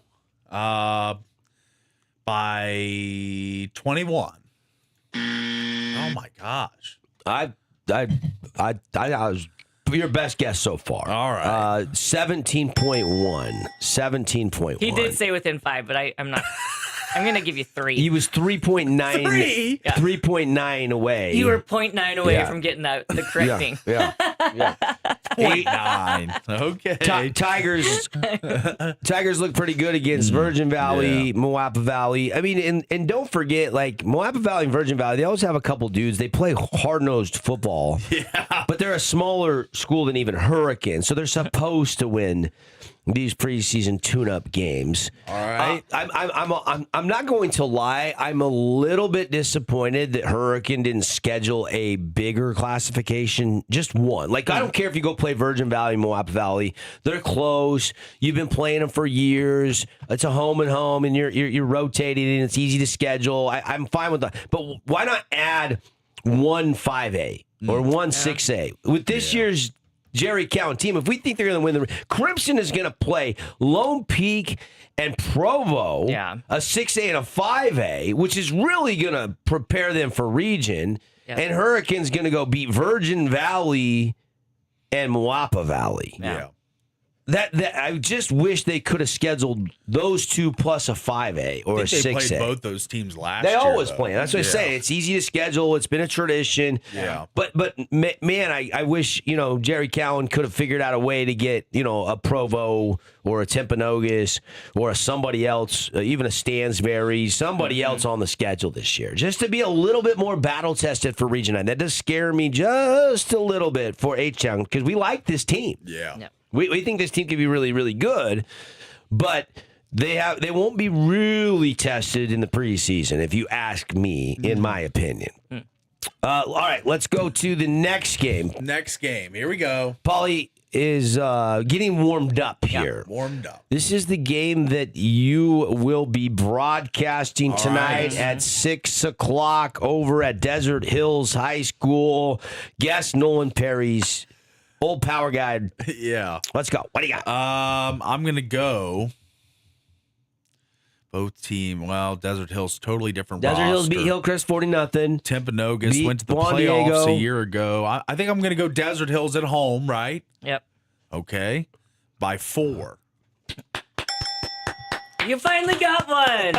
By 21. Oh my gosh. I was your best guess so far. All right. 17.1. 17.1. He did say within 5, but I'm not. I'm going to give you 3. He was 3.9. 3? 3.9 away. You were 0.9 away Yeah. from getting the correct thing. Yeah. 0.9. Okay. Tigers look pretty good against Virgin Valley, Moapa Valley. I mean, and don't forget, like Moapa Valley and Virgin Valley, they always have a couple dudes. They play hard-nosed football. Yeah. But they're a smaller school than even Hurricane, so they're supposed to win these preseason tune-up games. All right. I'm not going to lie. I'm a little bit disappointed that Hurricane didn't schedule a bigger classification, just one. Like, I don't care if you go play Virgin Valley, Moapa Valley. They're close. You've been playing them for years. It's a home and home, and you're rotating, and it's easy to schedule. I'm fine with that. But why not add one 5A or one 6A? With this year's Jerry Cowan team, if we think they're going to win the Crimson is going to play Lone Peak and Provo, a 6A and a 5A, which is really going to prepare them for region. Yep. And Hurricanes going to go beat Virgin Valley and Moapa Valley. Yeah. That I just wish they could have scheduled those two plus a 5A or a 6A. They played both those teams last They year. always though. play. That's what I say. It's easy to schedule. It's been a tradition. Yeah. But man, I wish, Jerry Cowan could have figured out a way to get, a Provo or a Timpanogos or a somebody else, even a Stansbury, somebody else on the schedule this year, just to be a little bit more battle tested for Region 9. That does scare me just a little bit for H-Town because we like this team. Yeah. Yep. We think this team could be really, really good, but they won't be really tested in the preseason, if you ask me, in my opinion. All right, let's go to the next game. Next game. Here we go. Paulie is getting warmed up here. Warmed up. This is the game that you will be broadcasting tonight at 6 o'clock over at Desert Hills High School. Guess Nolan Perry's old power guide. Yeah. Let's go. What do you got? I'm gonna go. Both team. Well, Desert Hills totally different. Desert Hills roster. beat Hillcrest 40-0. Timpanogos beat went to the Juan playoffs Diego. a year ago. I think I'm gonna go Desert Hills at home. Right. Yep. Okay. By 4. You finally got one.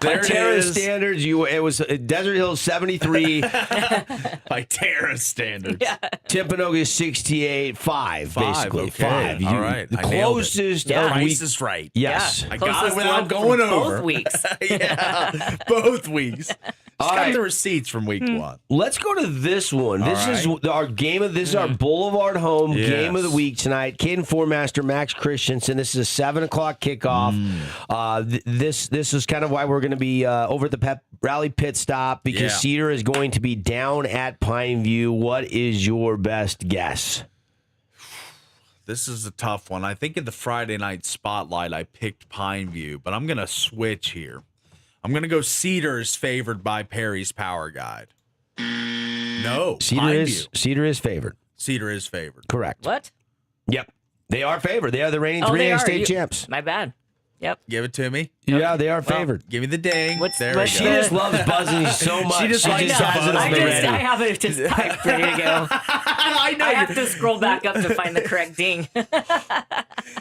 There it Terra is. standards, it was Desert Hills 73, By Terra standards. Timpanogos 68, 5 basically. Okay. 5. All right. The I nailed it. closest Yeah. of Price week. is right. Yes. I got it Closest without one going from over. both weeks. Yeah. Both weeks. Just got right. the receipts from week 1. Let's go to this one. This is right. our game of this is our Boulevard home Yes. game of the week tonight. Caden Formaster, Max Christensen. This is a 7 o'clock kickoff. This is kind of why we're going to be over at the Pep Rally pit stop because Yeah. Cedar is going to be down at Pineview. What is your best guess? This is a tough one. I think in the Friday night spotlight, I picked Pineview, but I'm going to switch here. I'm going to go Cedar is favored by Perry's Power Guide. No, Pineview. Cedar is favored. Cedar is favored. Correct. What? Yep. They are favored. They are the reigning Oh, they 3A are. state You- champs. My bad. Yep. Give it to me. Yeah, they are favored. Give me the ding. What's- there what's we She go. just loves buzzing so much. She just just, likes has to it buzz. on the ready. I have it just typed ready to go. I know. I have to scroll back up to find the correct ding. Yeah,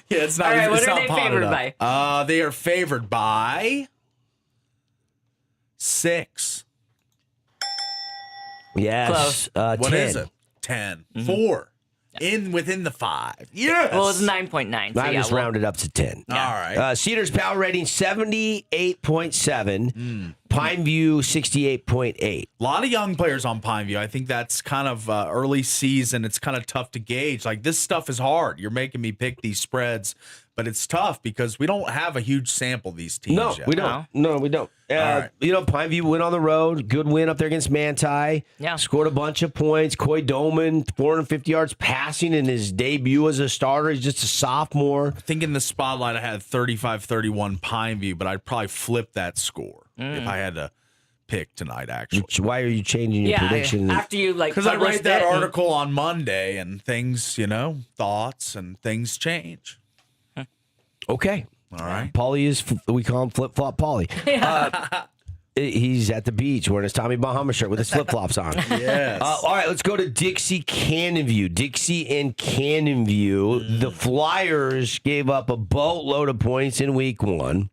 it's not. All right, what it's are not they potted favored up. by? They are favored by 6. Yes. Close. What 10. is it? 10. 4. Within the 5. Yes. Well, it's 9.9. So I yeah, just well, rounded up to 10. All right. Cedar's power rating 78.7. Pineview 68.8. A lot of young players on Pineview. I think that's kind of early season. It's kind of tough to gauge. Like, this stuff is hard. You're making me pick these spreads, but it's tough because we don't have a huge sample of these teams No, yet. we don't. No, we don't. right. Pineview went on the road. Good win up there against Manti. Yeah. Scored a bunch of points. Coy Doman, 450 yards passing in his debut as a starter. He's just a sophomore. I think in the spotlight I had 35-31 Pineview, but I'd probably flip that score if I had to pick tonight, actually. Why are you changing your Yeah, prediction? after you Because I published write that it and- article on Monday and things, thoughts and things change. Okay. All right. Paulie is, we call him Flip Flop Paulie. He's at the beach wearing his Tommy Bahama shirt with his flip flops on. Yes. All right, let's go to Dixie Cannon View. Dixie and Cannon View. The Flyers gave up a boatload of points in week 1.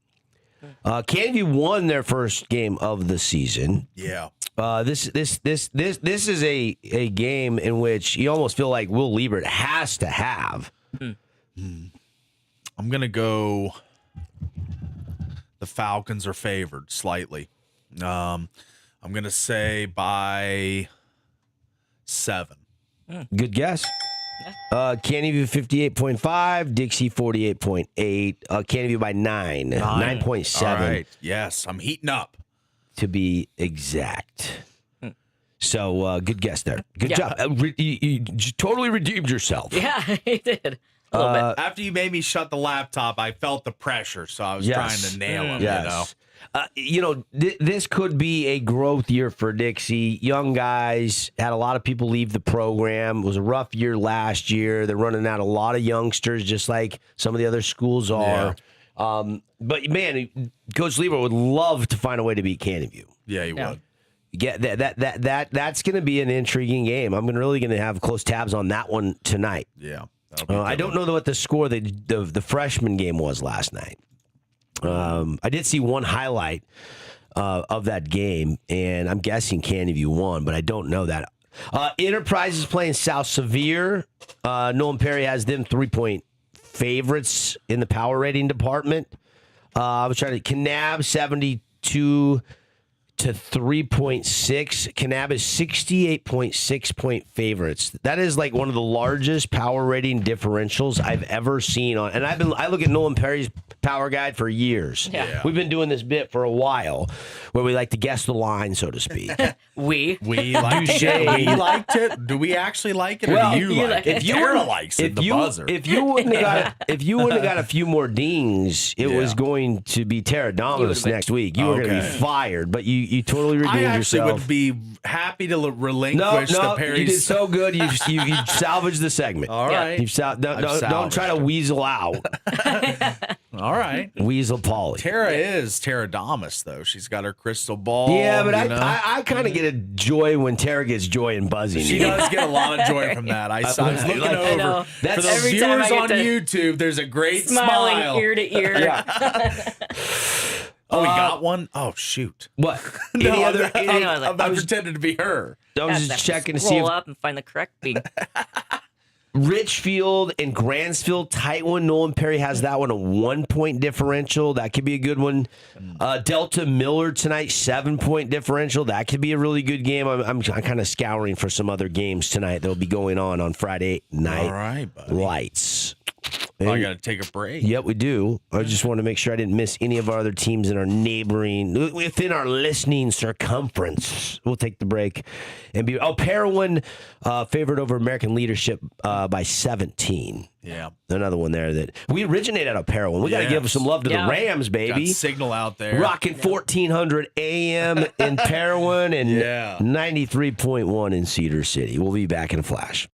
Cannon View won their first game of the season. Yeah. This is a game in which you almost feel like Will Liebert has to have. I'm going to go. The Falcons are favored slightly. I'm going to say by 7. Good guess. Canyon View 58.5, Dixie 48.8, Canyon View by 9, 9.7 All right. Yes, I'm heating up. to be exact. So good guess there. Good Yeah. job. You totally redeemed yourself. Yeah, he did. A little bit. After you made me shut the laptop, I felt the pressure, so I was Yes. trying to nail him. Yes. This could be a growth year for Dixie. Young guys, had a lot of people leave the program. It was a rough year last year. They're running out a lot of youngsters, just like some of the other schools are. But, man, Coach Lieber would love to find a way to beat Canyon View. Yeah, he would. Yeah, that's going to be an intriguing game. I'm really going to have close tabs on that one tonight. Yeah. I don't know what the score the freshman game was last night. I did see one highlight of that game, and I'm guessing Candy View won, but I don't know that. Enterprise is playing South Sevier. Nolan Perry has them 3-point favorites in the power rating department. I was trying to Kanab 72 to 3.6. Kanab is 68.6 point favorites. That is like one of the largest power rating differentials I've ever seen on. And I look at Nolan Perry's power guide for years. Yeah. We've been doing this bit for a while where we like to guess the line, so to speak. We liked it. We liked it. Do we actually like it, or Well, do you like it? Tara likes it. The buzzer. If you wouldn't have got a few more dings, it was going to be Tara Dominus next week. You were going to be fired, but you totally redeemed I yourself. actually would be happy to relinquish the Perry's. You did so good. You salvaged the segment. All right. Don't try to weasel out. All right. Weasel Polly. Tara is Tara Damas, though. She's got her crystal ball. Yeah, but I kind of get a joy when Tara gets joy in buzzing. She does get a lot of joy from that. I was looking over. For those every time viewers I on get to YouTube, there's a great smiling smile. ear to ear. Yeah. Oh, we got one? Oh, shoot. What? No, I I'm pretending to be her. I was just checking to see Roll if up and find the correct being. Richfield and Grantsville, tight one. Nolan Perry has that one, a 1-point differential. That could be a good one. Delta Miller tonight, 7-point differential. That could be a really good game. I'm kind of scouring for some other games tonight that will be going on Friday night. All right, buddy. Lights. I got to take a break. Yep, we do. I just want to make sure I didn't miss any of our other teams in our within our listening circumference. We'll take the break and be. Parowan favored over American Leadership by 17. Yeah. Another one there that we originate out of Parowan. We got to give some love to the Rams, baby. Got signal out there. Rocking 1400 AM in Parowan and 93.1 in Cedar City. We'll be back in a flash.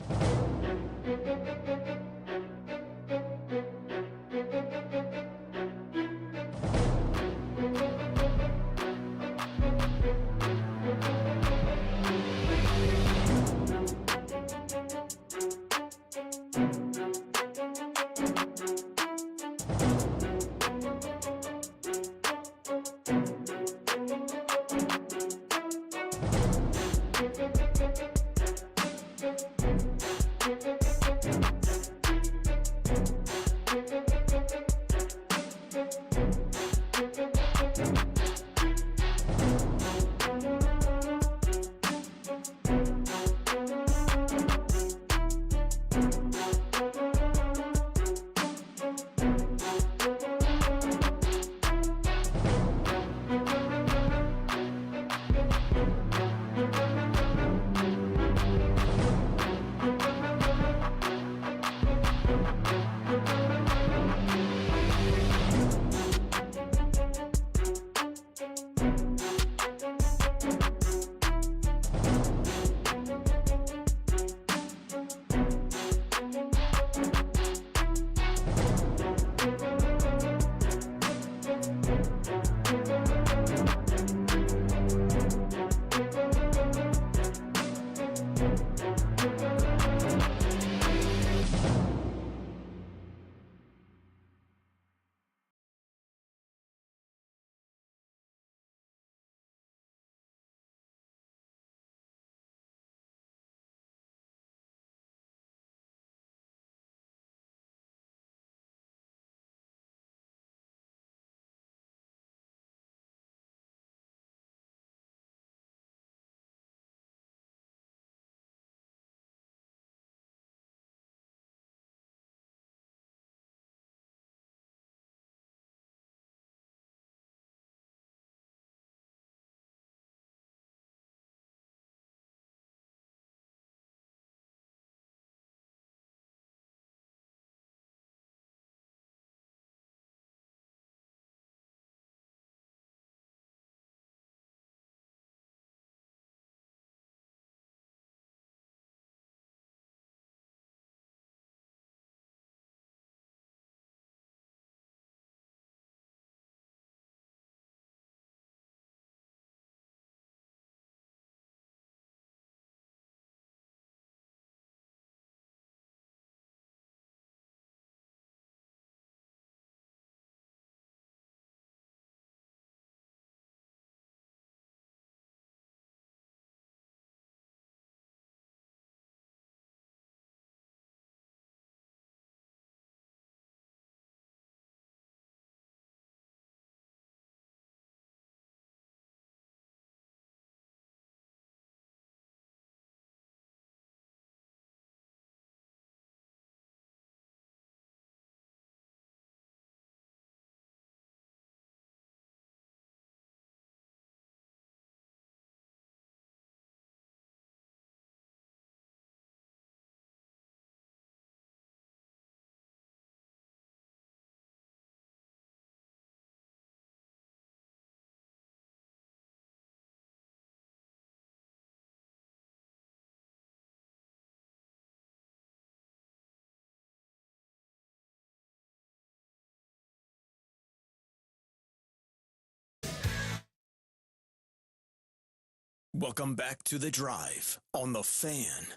Welcome back to The Drive on The Fan.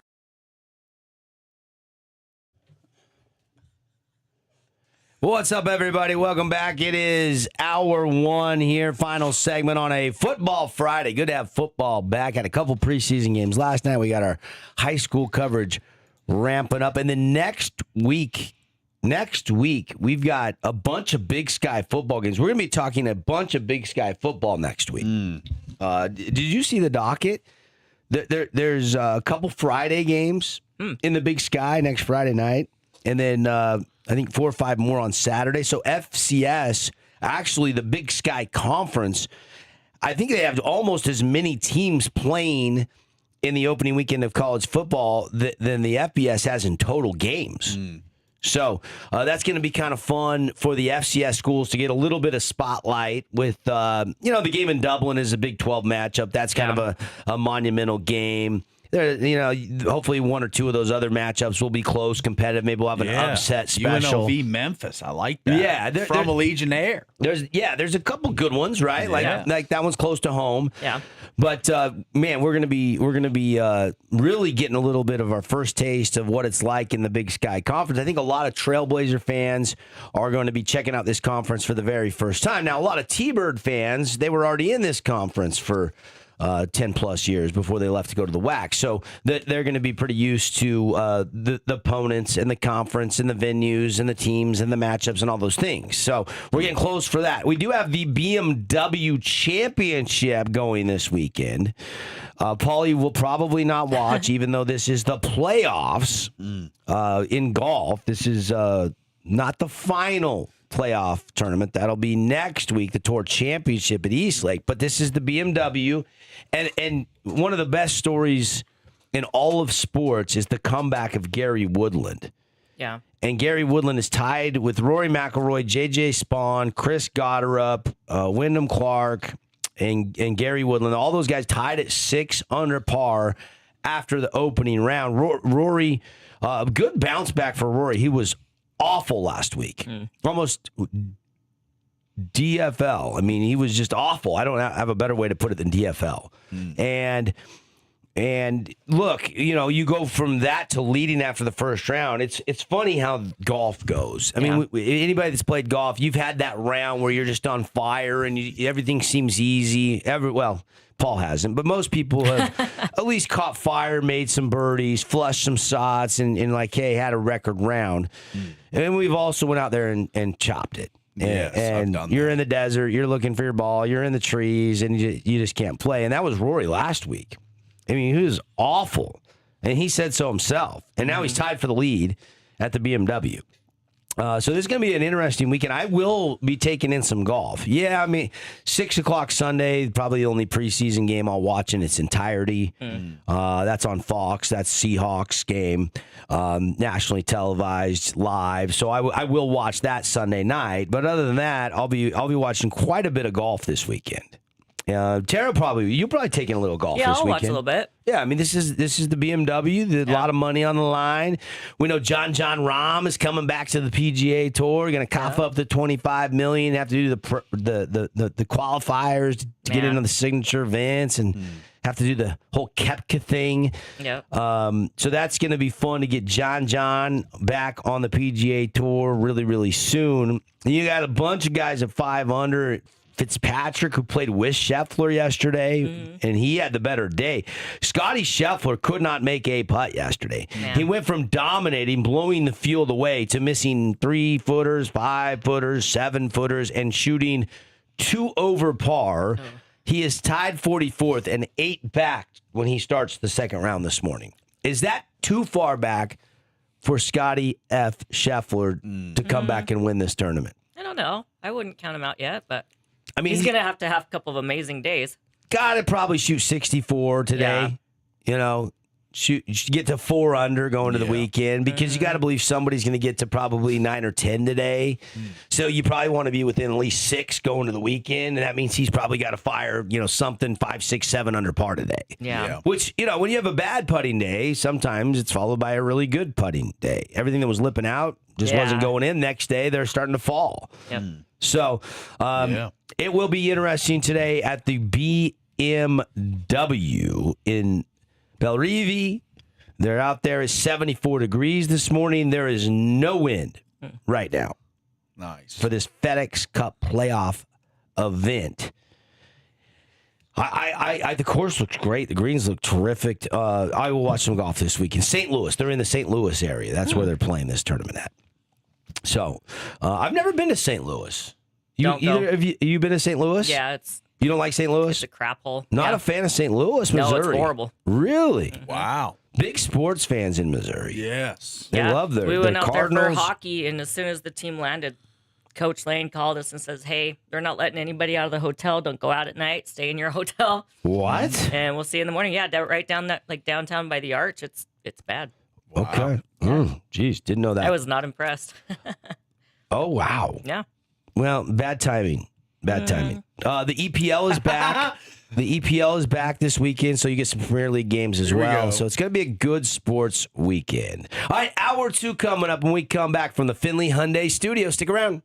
What's up, everybody? Welcome back. It is hour one here, final segment on a football Friday. Good to have football back. Had a couple preseason games last night. We got our high school coverage ramping up. And then next week, we've got a bunch of Big Sky football games. We're going to be talking a bunch of Big Sky football next week. Did you see the docket? There's a couple Friday games in the Big Sky next Friday night. And then I think 4 or 5 more on Saturday. So FCS, actually the Big Sky Conference, I think they have almost as many teams playing in the opening weekend of college football than the FBS has in total games. So that's going to be kind of fun for the FCS schools to get a little bit of spotlight with, the game in Dublin is a Big 12 matchup. That's kind of a monumental game. There, hopefully one or two of those other matchups will be close, competitive. Maybe we'll have an upset special. UNLV Memphis, I like that. Yeah, from a Legionnaire. There's a couple good ones, right? Like that one's close to home. Yeah. But man, we're gonna be really getting a little bit of our first taste of what it's like in the Big Sky Conference. I think a lot of Trailblazer fans are going to be checking out this conference for the very first time. Now, a lot of T-Bird fans, they were already in this conference for 10 plus years before they left to go to the WAC. So they're going to be pretty used to the opponents and the conference and the venues and the teams and the matchups and all those things. So we're getting close for that. We do have the BMW Championship going this weekend. Paulie will probably not watch, even though this is the playoffs in golf. This is not the final playoff tournament. That'll be next week, the Tour Championship at Eastlake. But this is the BMW. And one of the best stories in all of sports is the comeback of Gary Woodland. Yeah. And Gary Woodland is tied with Rory McIlroy, J.J. Spawn, Chris Gotterup, Wyndham Clark, and Gary Woodland. All those guys tied at 6 under par after the opening round. Rory, good bounce back for Rory. He was awful last week. Almost DFL. I mean, he was just awful. I don't have a better way to put it than DFL. And look, you go from that to leading after the first round. It's funny how golf goes. I mean, anybody that's played golf, you've had that round where you're just on fire and everything seems easy. Paul hasn't, but most people have at least caught fire, made some birdies, flushed some shots, and hey, had a record round. And then we've also went out there and chopped it. Yes, and you're in the desert, you're looking for your ball, you're in the trees, and you just can't play. And that was Rory last week. I mean, he was awful, and he said so himself. And now he's tied for the lead at the BMW. So this is going to be an interesting weekend. I will be taking in some golf. Yeah, I mean, 6 o'clock Sunday, probably the only preseason game I'll watch in its entirety. That's on Fox. That's Seahawks game, nationally televised live. So I will watch that Sunday night. But other than that, I'll be watching quite a bit of golf this weekend. Tara, you're probably taking a little golf this weekend. Yeah, I'll watch a little bit. Yeah, I mean, this is the BMW. A lot of money on the line. We know John Rahm is coming back to the PGA Tour. Going to cough up the $25 million. Have to do the qualifiers to get into the signature events and have to do the whole Koepka thing. Yep. So that's going to be fun to get John back on the PGA Tour really, really soon. You got a bunch of guys at 5 under. Fitzpatrick, who played with Scheffler yesterday, and he had the better day. Scotty Scheffler could not make a putt yesterday. Man. He went from dominating, blowing the field away, to missing 3-footers, 5-footers, 7-footers, and shooting 2 over par. He is tied 44th and 8 back when he starts the second round this morning. Is that too far back for Scotty F. Scheffler to come back and win this tournament? I don't know. I wouldn't count him out yet, but I mean, he's going to have a couple of amazing days. Got to probably shoot 64 today. Get to 4 under going to the weekend, because you got to believe somebody's going to get to probably 9 or 10 today. So you probably want to be within at least 6 going to the weekend, and that means he's probably got to fire something 5, 6, 7 under par today. Yeah. Which when you have a bad putting day, sometimes it's followed by a really good putting day. Everything that was lipping out just wasn't going in. Next day they're starting to fall. Yep. So it will be interesting today at the BMW in Bellerive. They're out there. It's 74 degrees this morning. There is no wind right now. Nice. For this FedEx Cup playoff event. The course looks great. The greens look terrific. I will watch some golf this weekend. St. Louis. They're in the St. Louis area. That's where they're playing this tournament at. So, I've never been to St. Louis. Have you been to St. Louis? Yeah, you don't like St. Louis? It's a crap hole. Not a fan of St. Louis, Missouri. No, it's horrible. Really? Wow. Big sports fans in Missouri. Yes. They love their We went out Cardinals. there for hockey, and as soon as the team landed, Coach Lane called us and says, "Hey, they're not letting anybody out of the hotel. Don't go out at night. Stay in your hotel." What? And we'll see you in the morning. Yeah, right down that downtown by the Arch. It's bad. Wow. Okay. Geez, didn't know that. I was not impressed. Oh wow. Yeah. Well, bad timing. Bad timing. The EPL is back. The EPL is back this weekend, so you get some Premier League games as well. So it's going to be a good sports weekend. All right, hour 2 coming up when we come back from the Finley Hyundai studio. Stick around.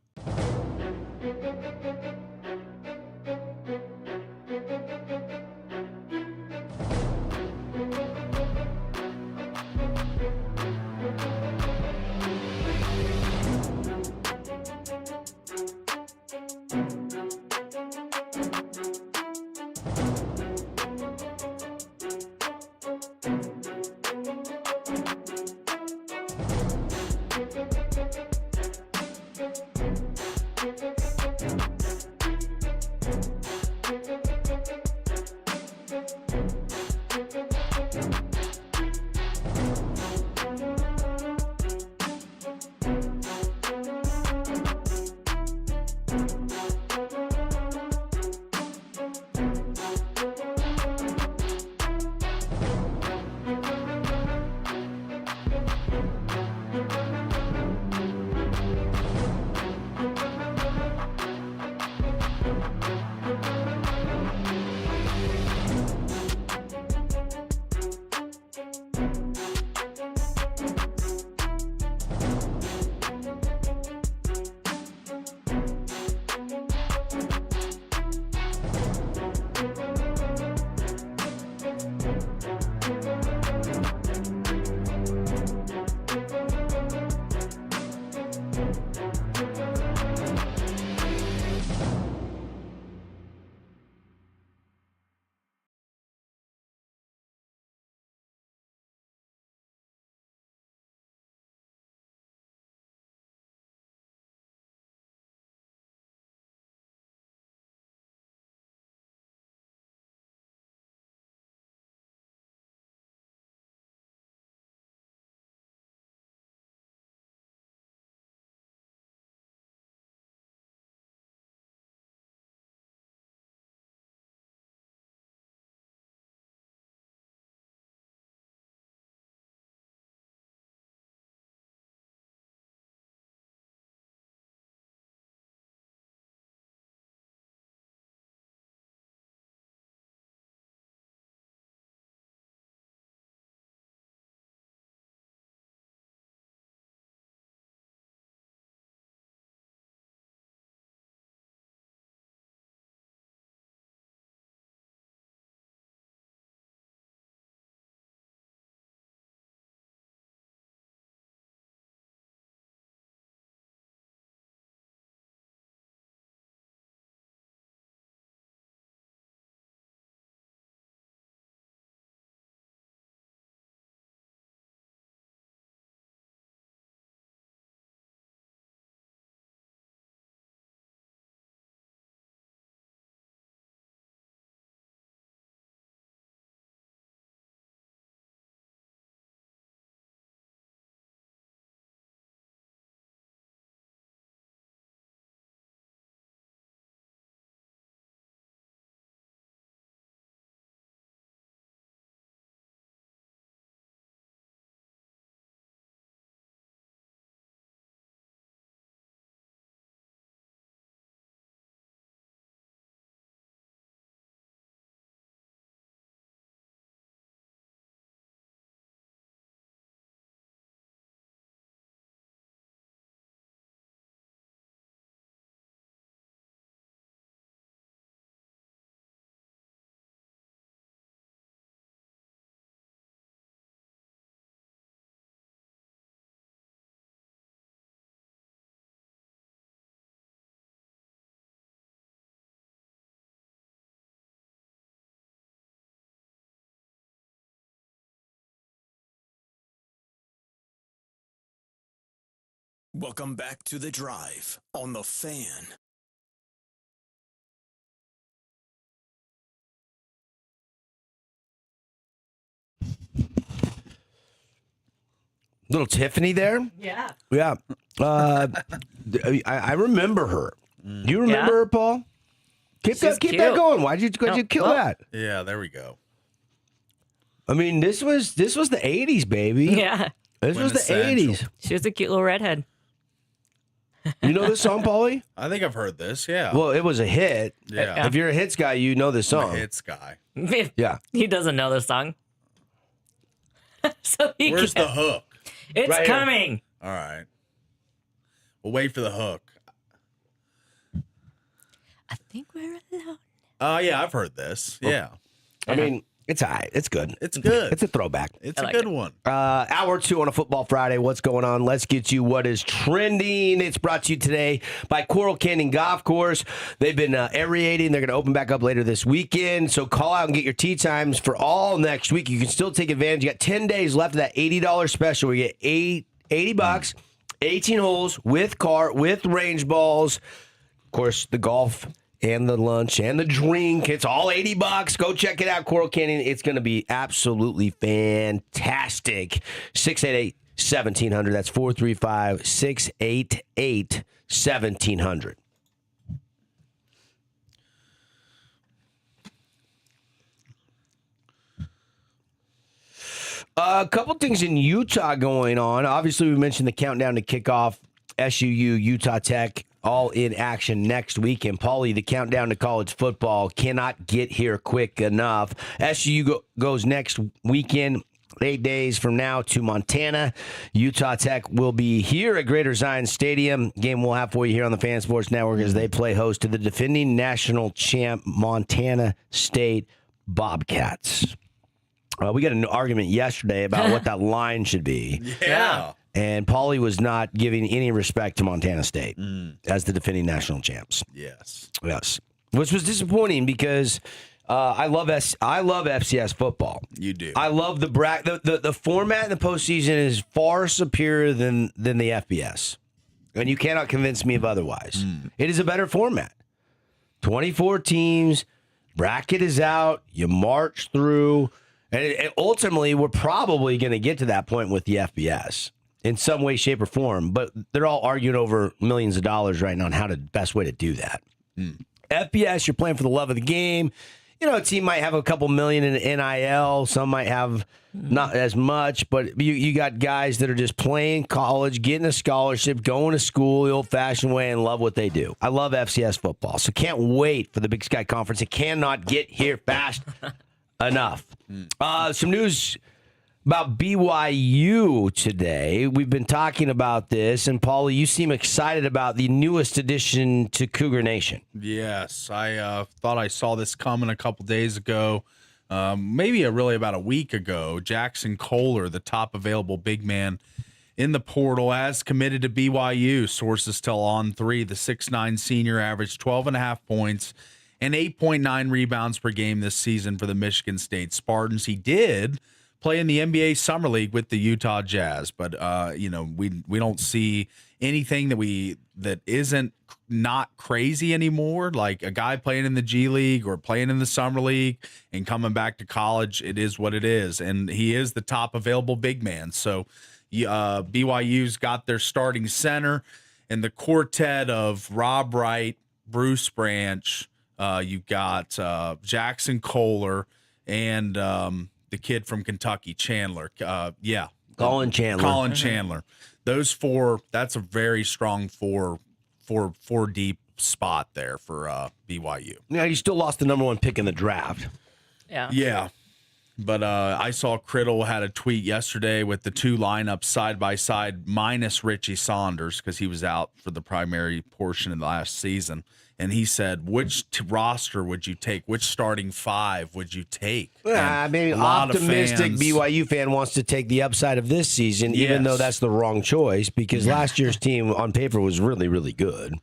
Welcome back to The Drive on The Fan. Little Tiffany there. Yeah. Yeah. I remember her. Do you remember her, Paul? Keep that cute. going. Why'd you kill that? Yeah, there we go. I mean, this was the 80s, baby. Yeah. This was the Quintessential. 80s. She was a cute little redhead. You know this song, Paulie? I think I've heard this. Yeah. Well, it was a hit. Yeah. If you're a hits guy, you know this I'm a song. hits guy. Yeah. He doesn't know the song. So he Where's can't. the hook? It's Right here. coming. All right. We'll wait for the hook. I think we're alone. Oh, yeah, I've heard this. Yeah. I mean, it's all right. It's good. It's good. It's a throwback. It's I a like good it. one. Hour 2 on a Football Friday. What's going on? Let's get you what is trending. It's brought to you today by Coral Canyon Golf Course. They've been aerating. They're going to open back up later this weekend. So call out and get your tee times for all next week. You can still take advantage. You got 10 days left of that $80 special. We get $80, 18 holes with cart, with range balls. Of course, the golf and the lunch and the drink. It's all $80. Go check it out, Coral Canyon. It's going to be absolutely fantastic. 688-1700. That's 435-688-1700. A couple things in Utah going on. Obviously, we mentioned the countdown to kickoff. SUU, Utah Tech, all in action next weekend. Paulie, the countdown to college football cannot get here quick enough. SUU goes next weekend, 8 days from now, to Montana. Utah Tech will be here at Greater Zion Stadium. Game we'll have for you here on the Fan Sports Network as they play host to the defending national champ Montana State Bobcats. We got an argument yesterday about what that line should be. Yeah. And Paulie was not giving any respect to Montana State as the defending national champs. Yes. Yes, which was disappointing because I love FCS football. You do. I love the format in the postseason is far superior than the FBS, and you cannot convince me of otherwise. It is a better format. 24 teams, bracket is out. You march through, and ultimately we're probably going to get to that point with the FBS. In some way, shape, or form, but they're all arguing over millions of dollars right now on how the best way to do that. FBS, you're playing for the love of the game. You know, a team might have a couple million in NIL. Some might have not as much, but you got guys that are just playing college, getting a scholarship, going to school the old-fashioned way, and love what they do. I love FCS football, so can't wait for the Big Sky Conference. It cannot get here fast enough. Some news about BYU today. We've been talking about this, and Paulie, you seem excited about the newest addition to Cougar Nation. Yes, I thought I saw this coming a couple days ago, maybe really about a week ago. Jackson Kohler, the top available big man in the portal, has committed to BYU. Sources tell On3 the 6'9 senior averaged 12.5 points and 8.9 rebounds per game this season for the Michigan State Spartans. He did play in the NBA Summer League with the Utah Jazz, but we don't see anything that isn't not crazy anymore. Like a guy playing in the G League or playing in the Summer League and coming back to college, it is what it is, and he is the top available big man. So BYU's got their starting center and the quartet of Rob Wright, Bruce Branch. You got Jackson Kohler and the kid from Kentucky, Chandler. Colin Chandler. Those four, that's a very strong four deep spot there for BYU. Yeah, you still lost the number 1 pick in the draft. Yeah. Yeah. But I saw Criddle had a tweet yesterday with the two lineups side by side minus Richie Saunders because he was out for the primary portion of the last season. And he said, which roster would you take? Which starting 5 would you take? Yeah, I mean, a lot of optimistic fans- BYU fan wants to take the upside of this season, even though that's the wrong choice, because last year's team on paper was really, really good.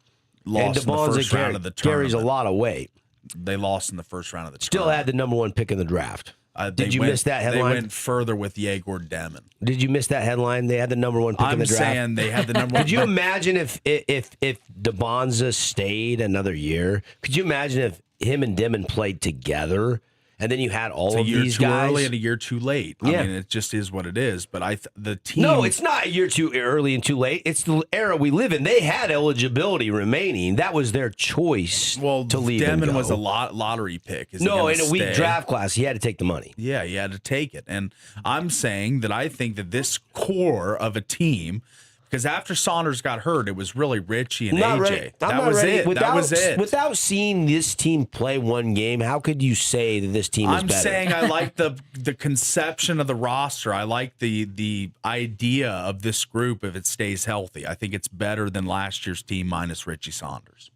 Lost in the first round of the carries a tournament. lot of weight. They lost in the first round of the Still tournament. had the number 1 pick in the draft. Did you miss that headline? They went further with Yegor Demon. Did you miss that headline? They had the number 1 pick in the draft. I'm saying they had the number 1. Could you imagine if DeBonza stayed another year? Could you imagine if him and Demon played together? And then you had all of these guys. A year too early and a year too late. Yeah. I mean, it just is what it is. But the team. No, it's not a year too early and too late. It's the era we live in. They had eligibility remaining. That was their choice to leave. Demon was a lottery pick. In a weak draft class, he had to take the money. Yeah, he had to take it. And I'm saying that I think that this core of a team. Because after Saunders got hurt, it was really Richie and AJ. That was it. Without seeing this team play one game, how could you say that this team is better? I'm saying I like the conception of the roster. I like the idea of this group if it stays healthy. I think it's better than last year's team minus Richie Saunders.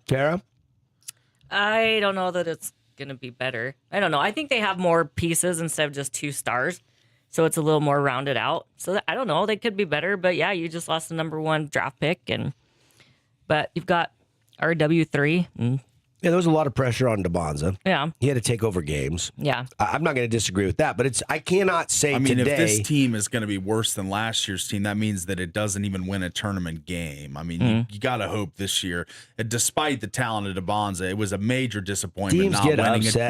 Tara? I don't know that it's going to be better. I don't know. I think they have more pieces instead of just 2 stars. So it's a little more rounded out. So I don't know. They could be better. But, yeah, you just lost the number 1 draft pick. But you've got RW3. Yeah, there was a lot of pressure on DeBonza. Yeah. He had to take over games. Yeah. I'm not going to disagree with that, but I cannot say today. If this team is going to be worse than last year's team, that means that it doesn't even win a tournament game. I mean, you got to hope this year, despite the talent of DeBonza, it was a major disappointment Teams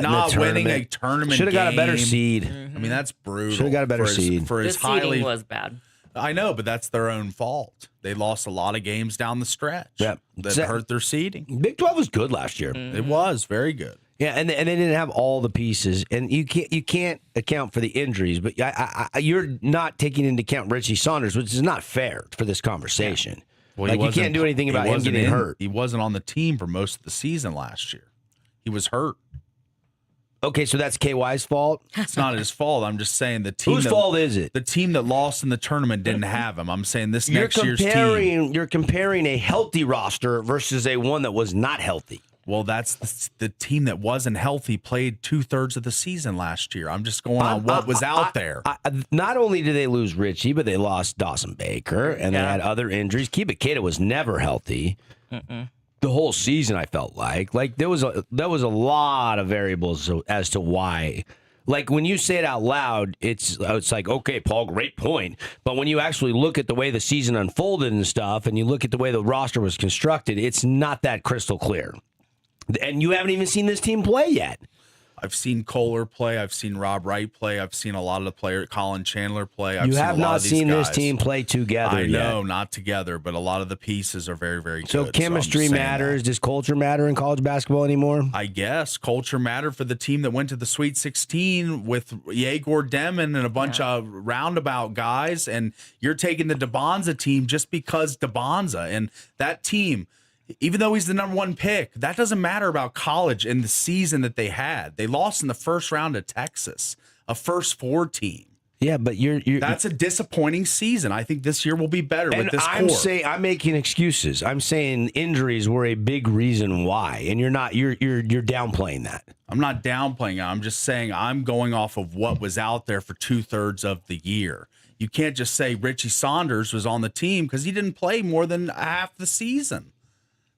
not winning a tournament Should have got a better game. seed. I mean, that's brutal. Should have got a better seed. For The his seeding was bad. I know, but that's their own fault. They lost a lot of games down the stretch that hurt their seeding. Big 12 was good last year. It was very good. Yeah, and they didn't have all the pieces, and you can't account for the injuries. But you're not taking into account Richie Saunders, which is not fair for this conversation. Yeah. Well, you can't do anything about him getting hurt. He wasn't on the team for most of the season last year. He was hurt. Okay, so that's KY's fault? It's not his fault. I'm just saying the team. Whose fault is it? The team that lost in the tournament didn't have him. I'm saying this next year's team. You're comparing a healthy roster versus a one that was not healthy. Well, that's the team that wasn't healthy played 2/3 of the season last year. I'm just going on what was out there. Not only did they lose Richie, but they lost Dawson Baker, and they had other injuries. Kibikeda was never healthy. The whole season, I felt like there was a lot of variables as to why. Like when you say it out loud, it's like, okay, Paul, great point. But when you actually look at the way the season unfolded and stuff, and you look at the way the roster was constructed, it's not that crystal clear. And you haven't even seen this team play yet. I've seen Kohler play. I've seen Rob Wright play. I've seen a lot of the players, Colin Chandler play. You have not seen this team play together yet. I know, yet. Not together, but a lot of the pieces are very, very good. So chemistry matters. Does culture matter in college basketball anymore? I guess culture mattered for the team that went to the Sweet 16 with Yegor Demon and a bunch of roundabout guys, and you're taking the DeBonza team just because DeBonza and that team. Even though he's the number 1 pick, that doesn't matter about college and the season that they had. They lost in the first round to Texas, a first 4 team. Yeah, but that's a disappointing season. I think this year will be better with this core. I'm making excuses. I'm saying injuries were a big reason why, and you're not. You're downplaying that. I'm not downplaying it. I'm just saying I'm going off of what was out there for 2/3 of the year. You can't just say Richie Saunders was on the team because he didn't play more than half the season.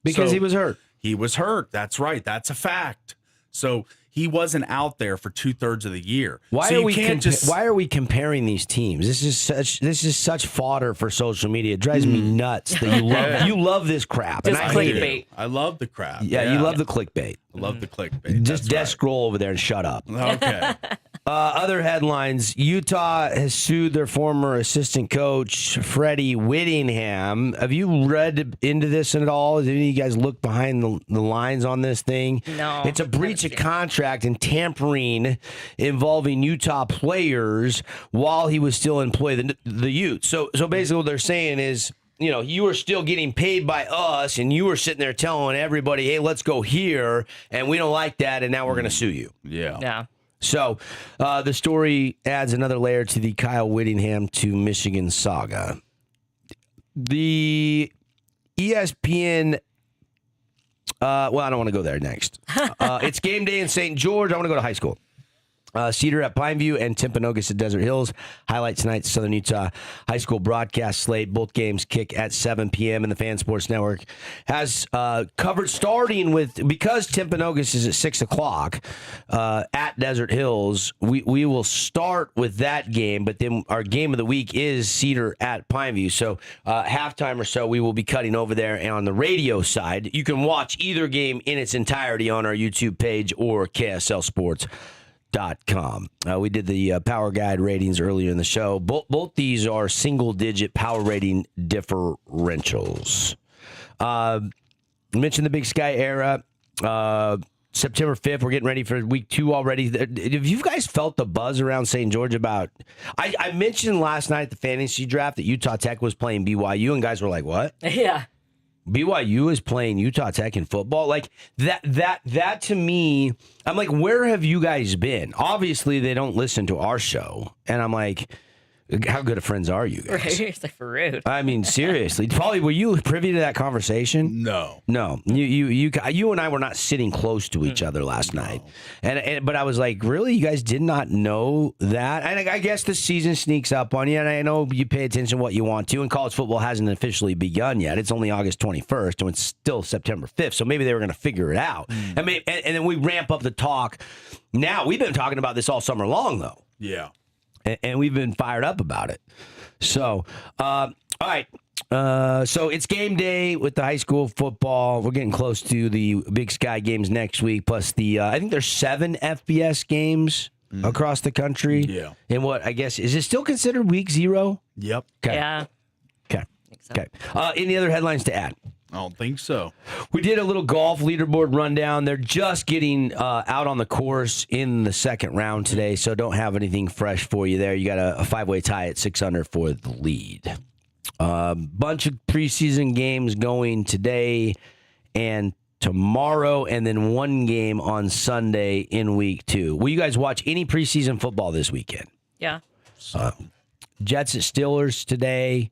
Because he was hurt. He was hurt. That's right. That's a fact. So he wasn't out there for 2/3 of the year. Why are we comparing these teams? This is such fodder for social media. It drives me nuts that you love this crap. Just and I clickbait. hate it. I love the crap. Yeah, you love the clickbait. I love the clickbait. Just desk scroll over there and shut up. Okay. Other headlines: Utah has sued their former assistant coach, Freddie Whittingham. Have you read into this at all? Did any of you guys look behind the lines on this thing? No. It's a breach of contract and tampering involving Utah players while he was still employed the Utes. So basically what they're saying is, you were still getting paid by us, and you were sitting there telling everybody, hey, let's go here, and we don't like that, and now we're going to sue you. Yeah. So the story adds another layer to the Kyle Whittingham to Michigan saga. The ESPN, I don't want to go there next. It's game day in St. George. I want to go to high school. Cedar at Pineview and Timpanogos at Desert Hills. Highlight tonight's Southern Utah High School broadcast slate. Both games kick at 7 p.m. and the Fan Sports Network has covered starting with, because Timpanogos is at 6 o'clock at Desert Hills, we will start with that game, but then our game of the week is Cedar at Pineview. So halftime or so, we will be cutting over there. And on the radio side, you can watch either game in its entirety on our YouTube page or KSL Sports. We did the power guide ratings earlier in the show. Both these are single-digit power rating differentials. Mentioned the Big Sky era. September 5th, we're getting ready for week 2 already. Have you guys felt the buzz around St. George about... I mentioned last night at the fantasy draft that Utah Tech was playing BYU, and guys were like, what? Yeah. BYU is playing Utah Tech in football. Like that to me, I'm like, where have you guys been? Obviously, they don't listen to our show. And I'm like, how good of friends are you guys? Right. It's like for rude. I mean, seriously. Paulie, were you privy to that conversation? No. You and I were not sitting close to each other last night. But I was like, really? You guys did not know that? And I guess the season sneaks up on you, and I know you pay attention to what you want to, and college football hasn't officially begun yet. It's only August 21st, and it's still September 5th, so maybe they were going to figure it out. And then we ramp up the talk. Now, we've been talking about this all summer long, though. Yeah. And we've been fired up about it. So, all right. So it's game day with the high school football. We're getting close to the Big Sky games next week. Plus I think there's 7 FBS games across the country. Yeah. And what, I guess, is it still considered week 0? Yep. Okay. Yeah. Okay. So. Okay. Any other headlines to add? I don't think so. We did a little golf leaderboard rundown. They're just getting out on the course in the second round today, so don't have anything fresh for you there. You got a 5-way tie at 6 under for the lead. Bunch of preseason games going today and tomorrow, and then one game on Sunday in week 2. Will you guys watch any preseason football this weekend? Yeah. Jets at Steelers today.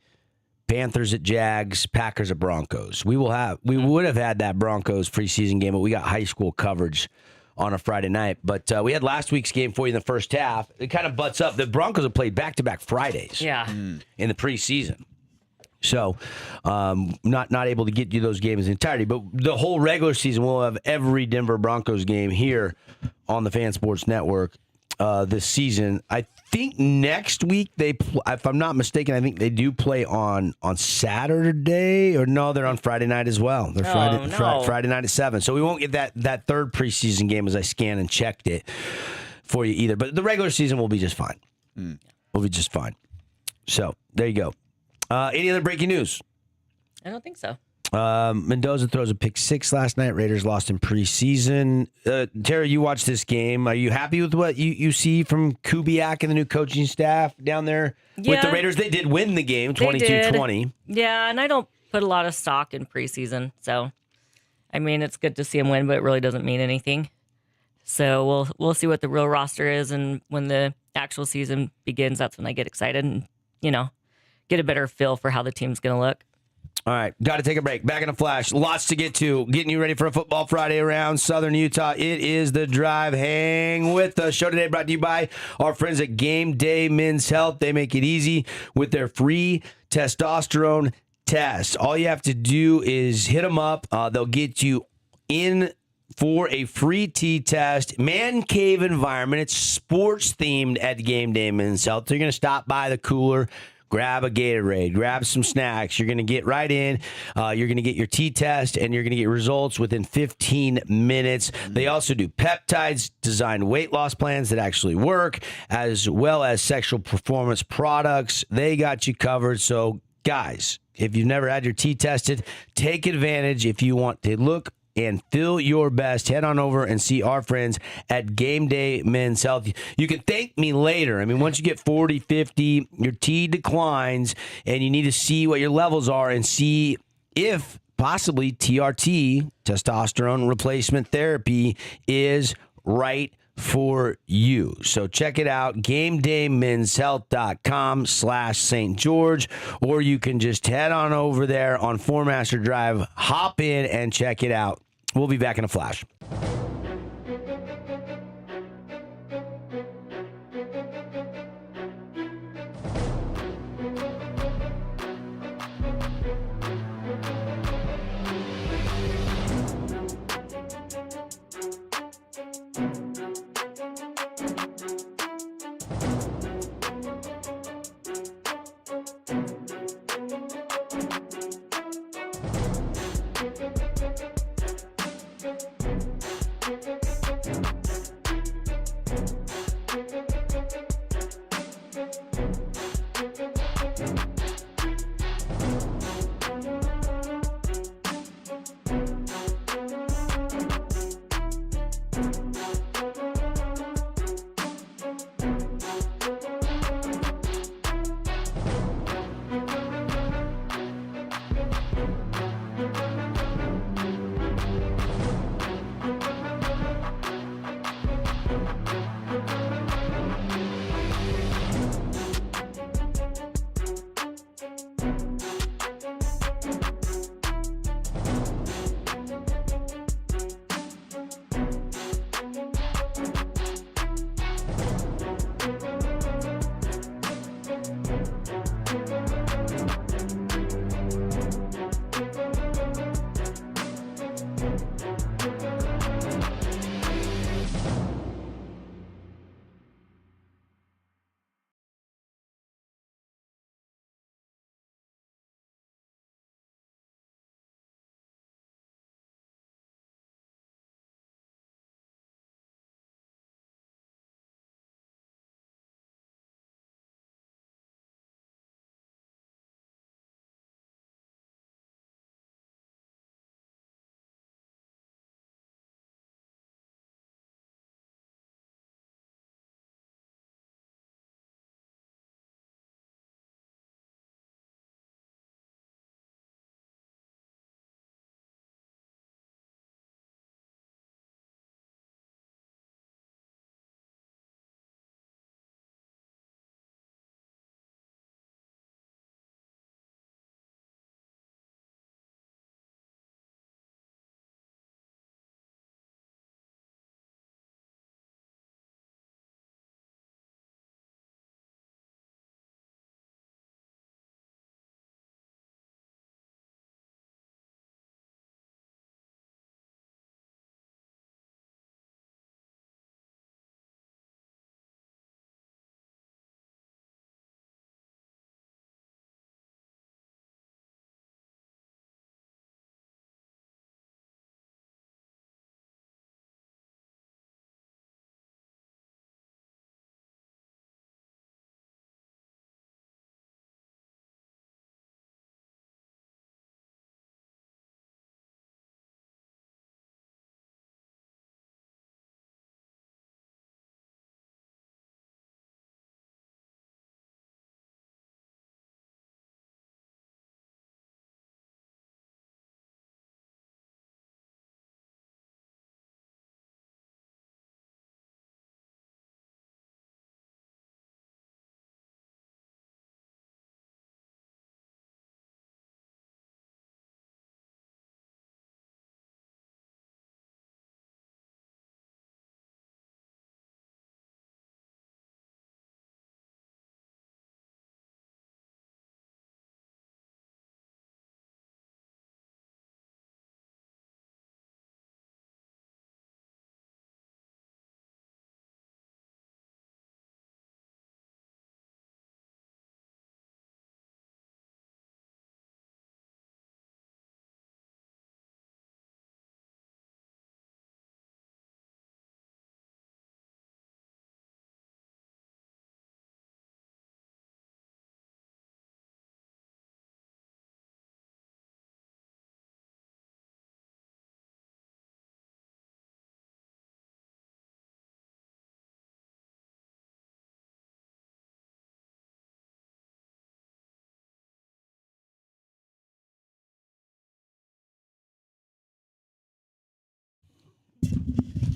Panthers at Jags, Packers at Broncos. We would have had that Broncos preseason game, but we got high school coverage on a Friday night. But we had last week's game for you in the first half. It kind of butts up. The Broncos have played back-to-back Fridays in the preseason. So not able to get you those games in entirety. But the whole regular season, we'll have every Denver Broncos game here on the Fan Sports Network this season. I think next week if I'm not mistaken, I think they do play on Saturday, or no, they're on Friday night as well. They're Friday night at 7. So we won't get that third preseason game as I scanned and checked it for you either. But the regular season will be just fine. We'll be just fine. So there you go. Any other breaking news? I don't think so. Mendoza throws a pick 6 last night. Raiders lost in preseason. Tara, you watched this game. Are you happy with what you see from Kubiak and the new coaching staff down there with the Raiders? They did win the game 22-20. Yeah, and I don't put a lot of stock in preseason. So, I mean, it's good to see them win, but it really doesn't mean anything. So we'll see what the real roster is, and when the actual season begins, that's when I get excited and, get a better feel for how the team's going to look. All right, got to take a break. Back in a flash. Lots to get to. Getting you ready for a Football Friday around Southern Utah. It is The Drive. Hang with us. Show today brought to you by our friends at Game Day Men's Health. They make it easy with their free testosterone test. All you have to do is hit them up. They'll get you in for a free T-test. Man cave environment. It's sports themed at Game Day Men's Health. They're going to stop by the cooler, grab a Gatorade, grab some snacks. You're going to get right in. You're going to get your T-test, and you're going to get results within 15 minutes. They also do peptides, designed weight loss plans that actually work, as well as sexual performance products. They got you covered. So, guys, if you've never had your T-tested, take advantage. If you want to look and feel your best, head on over and see our friends at Game Day Men's Health. You can thank me later. I mean, once you get 40, 50, your T declines, and you need to see what your levels are and see if possibly TRT, testosterone replacement therapy, is right for you. So check it out, GameDayMen'sHealth.com/St. George, or you can just head on over there on Four Master Drive, hop in and check it out. We'll be back in a flash.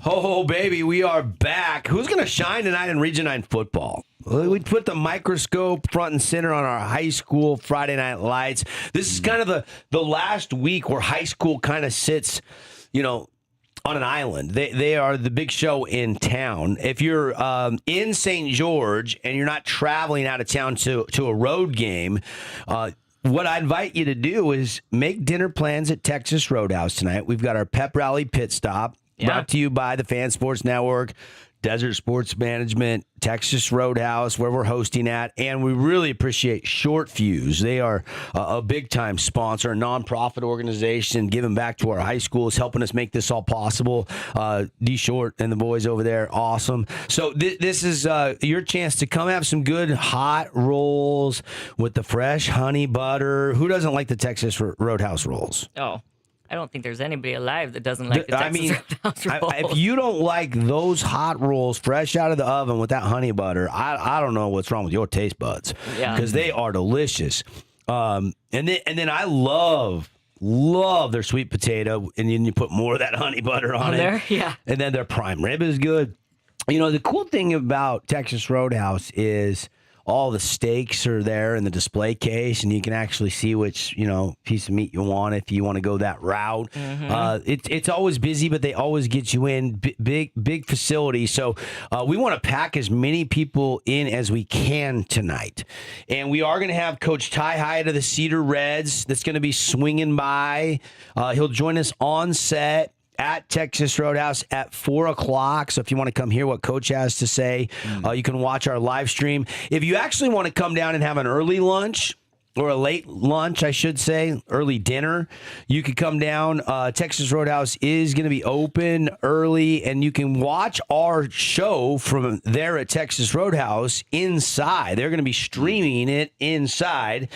Ho, baby, we are back. Who's going to shine tonight in Region 9 football? We put the microscope front and center on our high school Friday night lights. This is kind of the last week where high school kind of sits, on an island. They are the big show in town. If you're in St. George and you're not traveling out of town to a road game, what I invite you to do is make dinner plans at Texas Roadhouse tonight. We've got our pep rally pit stop. Yeah. Brought to you by the Fan Sports Network. Desert Sports Management, Texas Roadhouse, where we're hosting at, and we really appreciate Short Fuse. They are a big-time sponsor, a nonprofit organization, giving back to our high schools, helping us make this all possible. D Short and the boys over there, awesome. So this is your chance to come have some good hot rolls with the fresh honey butter. Who doesn't like the Texas Roadhouse rolls? Oh, I don't think there's anybody alive that doesn't like the Texas Roadhouse rolls. If you don't like those hot rolls fresh out of the oven with that honey butter, I don't know what's wrong with your taste buds. Yeah. Because they are delicious. And then I love their sweet potato, and then you put more of that honey butter on it. There, yeah. And then their prime rib is good. You know, the cool thing about Texas Roadhouse is all the steaks are there in the display case, and you can actually see which, piece of meat you want if you want to go that route. It's always busy, but they always get you in. Big facility. So we want to pack as many people in as we can tonight. And we are going to have Coach Ty Hyatt of the Cedar Reds that's going to be swinging by. He'll join us on set at Texas Roadhouse at 4:00. So if you want to come hear what Coach has to say, you can watch our live stream. If you actually want to come down and have an early lunch, or a late lunch, I should say, early dinner, you could come down. Texas Roadhouse is going to be open early, and you can watch our show from there at Texas Roadhouse inside. They're going to be streaming it inside.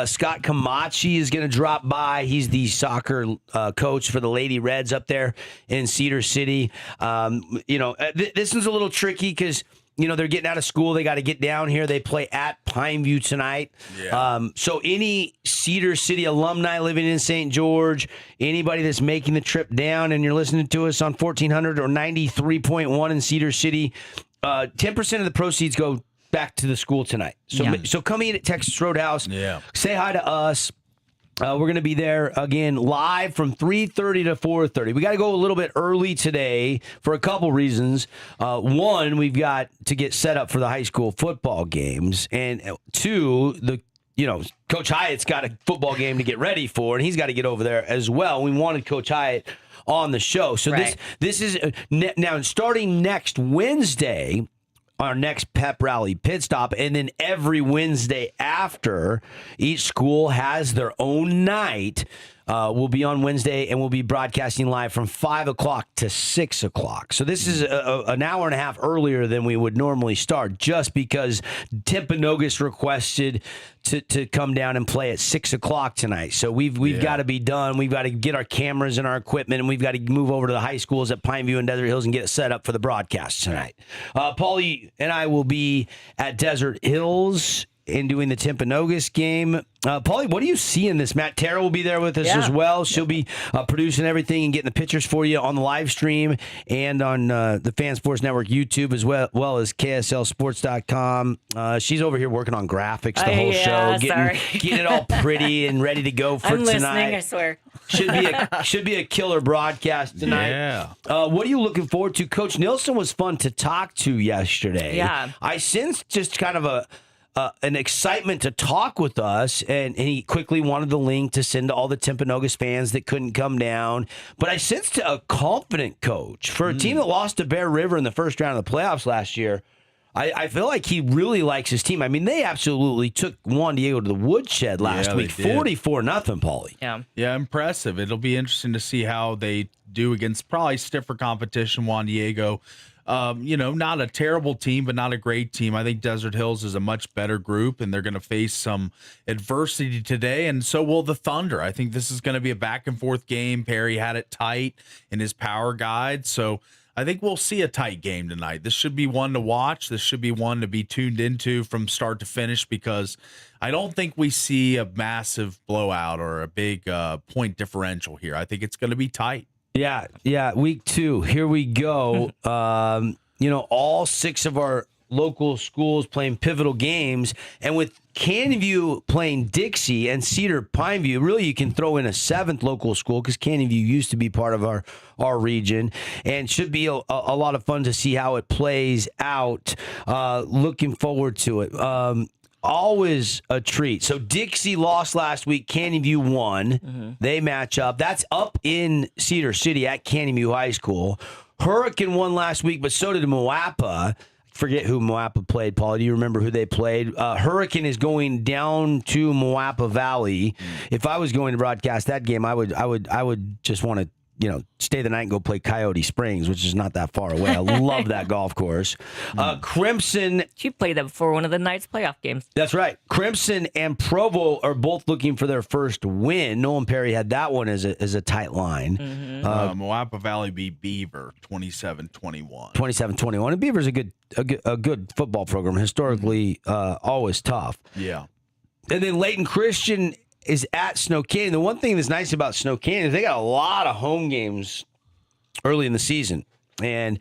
Scott Camachi is going to drop by. He's the soccer coach for the Lady Reds up there in Cedar City. This one's a little tricky because they're getting out of school. They got to get down here. They play at Pineview tonight. Yeah. So any Cedar City alumni living in St. George, anybody that's making the trip down and you're listening to us on 1400 or 93.1 in Cedar City, 10% of the proceeds go back to the school tonight. So come eat at Texas Roadhouse. Yeah. Say hi to us. We're going to be there again live from 3:30 to 4:30. We got to go a little bit early today for a couple reasons. One, we've got to get set up for the high school football games, and two, Coach Hyatt's got a football game to get ready for, and he's got to get over there as well. We wanted Coach Hyatt on the show, so right. This is now starting next Wednesday. Our next pep rally pit stop, and then every Wednesday after, each school has their own night. We'll be on Wednesday, and we'll be broadcasting live from 5 o'clock to 6 o'clock. So this is an hour and a half earlier than we would normally start, just because Timpanogos requested to come down and play at 6 o'clock tonight. So we've got to be done. We've got to get our cameras and our equipment, and we've got to move over to the high schools at Pineview and Desert Hills and get it set up for the broadcast tonight. Paulie and I will be at Desert Hills in doing the Timpanogos game. Paulie, what do you see in this? Matt Terra will be there with us as well. She'll be producing everything and getting the pictures for you on the live stream and on the Fan Sports Network YouTube, as well as KSLSports.com. She's over here working on graphics the whole show, getting it all pretty and ready to go for tonight. I'm listening, I swear. Should be a killer broadcast tonight. Yeah. What are you looking forward to? Coach Nilsson was fun to talk to yesterday. Yeah. I sensed just kind of an excitement to talk with us, and he quickly wanted the link to send to all the Timpanogos fans that couldn't come down. But I sensed a confident coach for a team that lost to Bear River in the first round of the playoffs last year. I feel like he really likes his team. I mean, they absolutely took Juan Diego to the woodshed last week, 44-0, Paulie. Yeah, impressive. It'll be interesting to see how they do against probably stiffer competition. Juan Diego, not a terrible team, but not a great team. I think Desert Hills is a much better group, and they're going to face some adversity today, and so will the Thunder. I think this is going to be a back-and-forth game. Perry had it tight in his power guide, so I think we'll see a tight game tonight. This should be one to watch. This should be one to be tuned into from start to finish, because I don't think we see a massive blowout or a big point differential here. I think it's going to be tight. Yeah. Week 2. Here we go. All 6 of our local schools playing pivotal games, and with Canyon View playing Dixie and Cedar Pineview, really you can throw in a 7th local school, because Canyon View used to be part of our region, and should be a lot of fun to see how it plays out. Looking forward to it. Always a treat. So Dixie lost last week. Canyon View won. Mm-hmm. They match up. That's up in Cedar City at Canyon View High School. Hurricane won last week, but so did Moapa. Forget who Moapa played, Paul. Do you remember who they played? Hurricane is going down to Moapa Valley. If I was going to broadcast that game, I would just want to stay the night and go play Coyote Springs, which is not that far away. I love that golf course. Crimson. She played that before one of the Knights playoff games. That's right. Crimson and Provo are both looking for their first win. Nolan Perry had that one as a tight line. Moapa Valley beat Beaver 27-21. 27-21. And Beaver's a good football program. Historically, always tough. Yeah. And then Layton Christian is at Snow Canyon. The one thing that's nice about Snow Canyon is they got a lot of home games early in the season. And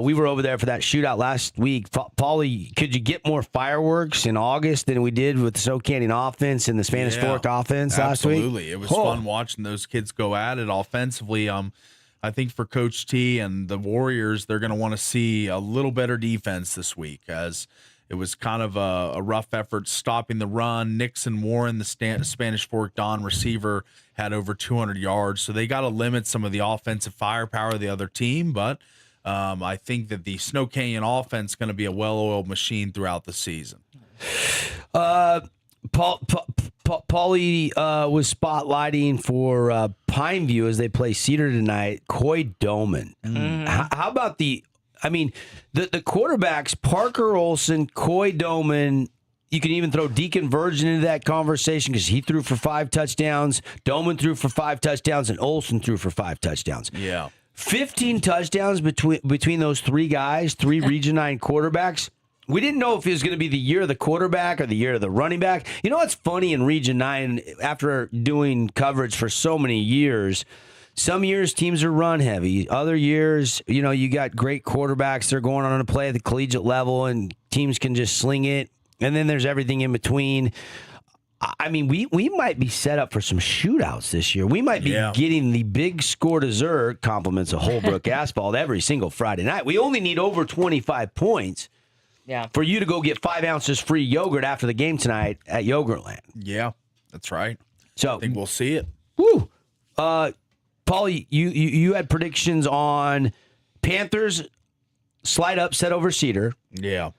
we were over there for that shootout last week. Paulie, could you get more fireworks in August than we did with the Snow Canyon offense and the Spanish Fork offense last week? Absolutely. It was fun watching those kids go at it offensively. I think for Coach T and the Warriors, they're going to want to see a little better defense this week, as it was kind of a rough effort stopping the run. Nixon Warren, the Spanish Fork Don receiver, had over 200 yards. So they got to limit some of the offensive firepower of the other team. But I think that the Snow Canyon offense is going to be a well-oiled machine throughout the season. Paulie was spotlighting for Pineview as they play Cedar tonight. Coy Doman. How about the quarterbacks, Parker Olson, Coy Doman? You can even throw Deacon Virgin into that conversation because he threw for 5 touchdowns. Doman threw for 5 touchdowns, and Olson threw for 5 touchdowns. Yeah. 15 touchdowns between those 3 guys, 3 Region 9 quarterbacks. We didn't know if it was going to be the year of the quarterback or the year of the running back. You know what's funny in Region 9, after doing coverage for so many years, some years teams are run heavy. Other years, you got great quarterbacks. They're going on to play at the collegiate level, and teams can just sling it. And then there's everything in between. I mean, we might be set up for some shootouts this year. We might be getting the big score dessert compliments of Holbrook asphalt every single Friday night. We only need over 25 points for you to go get 5 ounces free yogurt after the game tonight at Yogurtland. Yeah, that's right. So I think we'll see it. Woo! Paul, you had predictions on Panthers slight upset over Cedar. Yeah.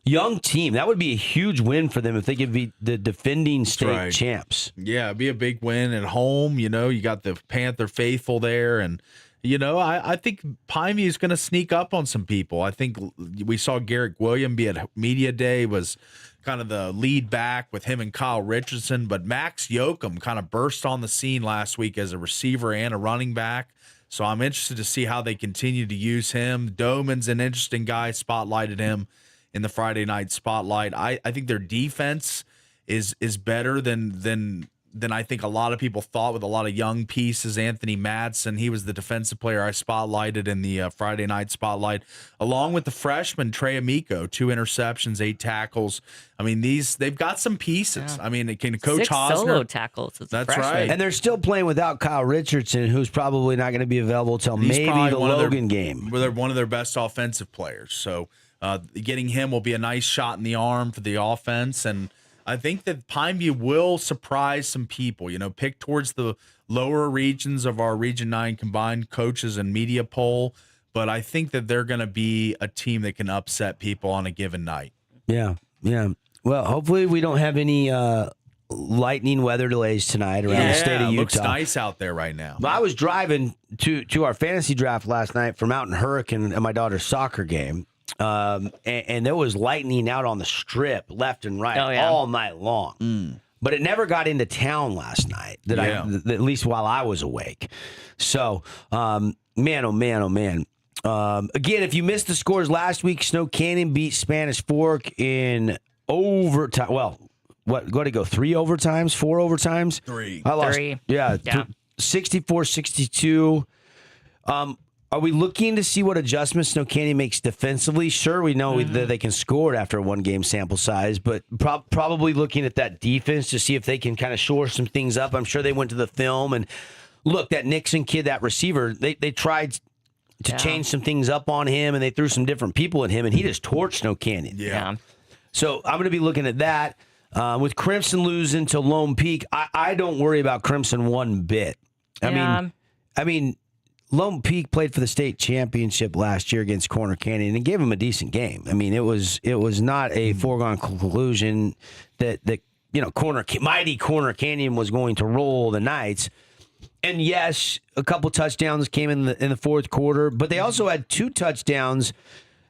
Young team. That would be a huge win for them if they could be the defending state champs. Yeah, it'd be a big win at home. You got the Panther faithful there. And, I think Pineview is going to sneak up on some people. I think we saw Garrett William be at Media Day, was kind of the lead back with him and Kyle Richardson. But Max Yoakum kind of burst on the scene last week as a receiver and a running back. So I'm interested to see how they continue to use him. Doman's an interesting guy, spotlighted him in the Friday night spotlight. I think their defense is better than I think a lot of people thought, with a lot of young pieces. Anthony Madsen, he was the defensive player I spotlighted in the Friday night spotlight, along with the freshman Trey Amico, 2 interceptions, 8 tackles. I mean, they've got some pieces. Yeah. I mean, can Coach 6 Hosner, solo tackles. That's right. And they're still playing without Kyle Richardson, who's probably not going to be available until maybe the Logan game. They're one of their best offensive players. So getting him will be a nice shot in the arm for the offense. And I think that Pineview will surprise some people, pick towards the lower regions of our Region 9 combined coaches and media poll. But I think that they're going to be a team that can upset people on a given night. Yeah. Well, hopefully we don't have any lightning weather delays tonight around the state of Utah. It looks nice out there right now. I was driving to our fantasy draft last night from Mountain Hurricane at my daughter's soccer game. And there was lightning out on the strip left and right all night long. But it never got into town last night, at least while I was awake. So, man, oh, man, oh, man. Again, if you missed the scores last week, Snow Canyon beat Spanish Fork in overtime. Well, what to go? 3 overtimes? 4 overtimes? 3. I lost. 3. Yeah. 64-62. Are we looking to see what adjustments Snow Canyon makes defensively? Sure, we know that they can score it after a 1-game sample size, but probably looking at that defense to see if they can kind of shore some things up. I'm sure they went to the film and look, that Nixon kid, that receiver, they tried to change some things up on him, and they threw some different people at him, and he just torched Snow Canyon. Yeah. So I'm going to be looking at that. With Crimson losing to Lone Peak, I don't worry about Crimson one bit. I mean, Lone Peak played for the state championship last year against Corner Canyon and gave them a decent game. I mean, it was not a foregone conclusion that mighty Corner Canyon was going to roll the Knights. And yes, a couple touchdowns came in the fourth quarter, but they also had 2 touchdowns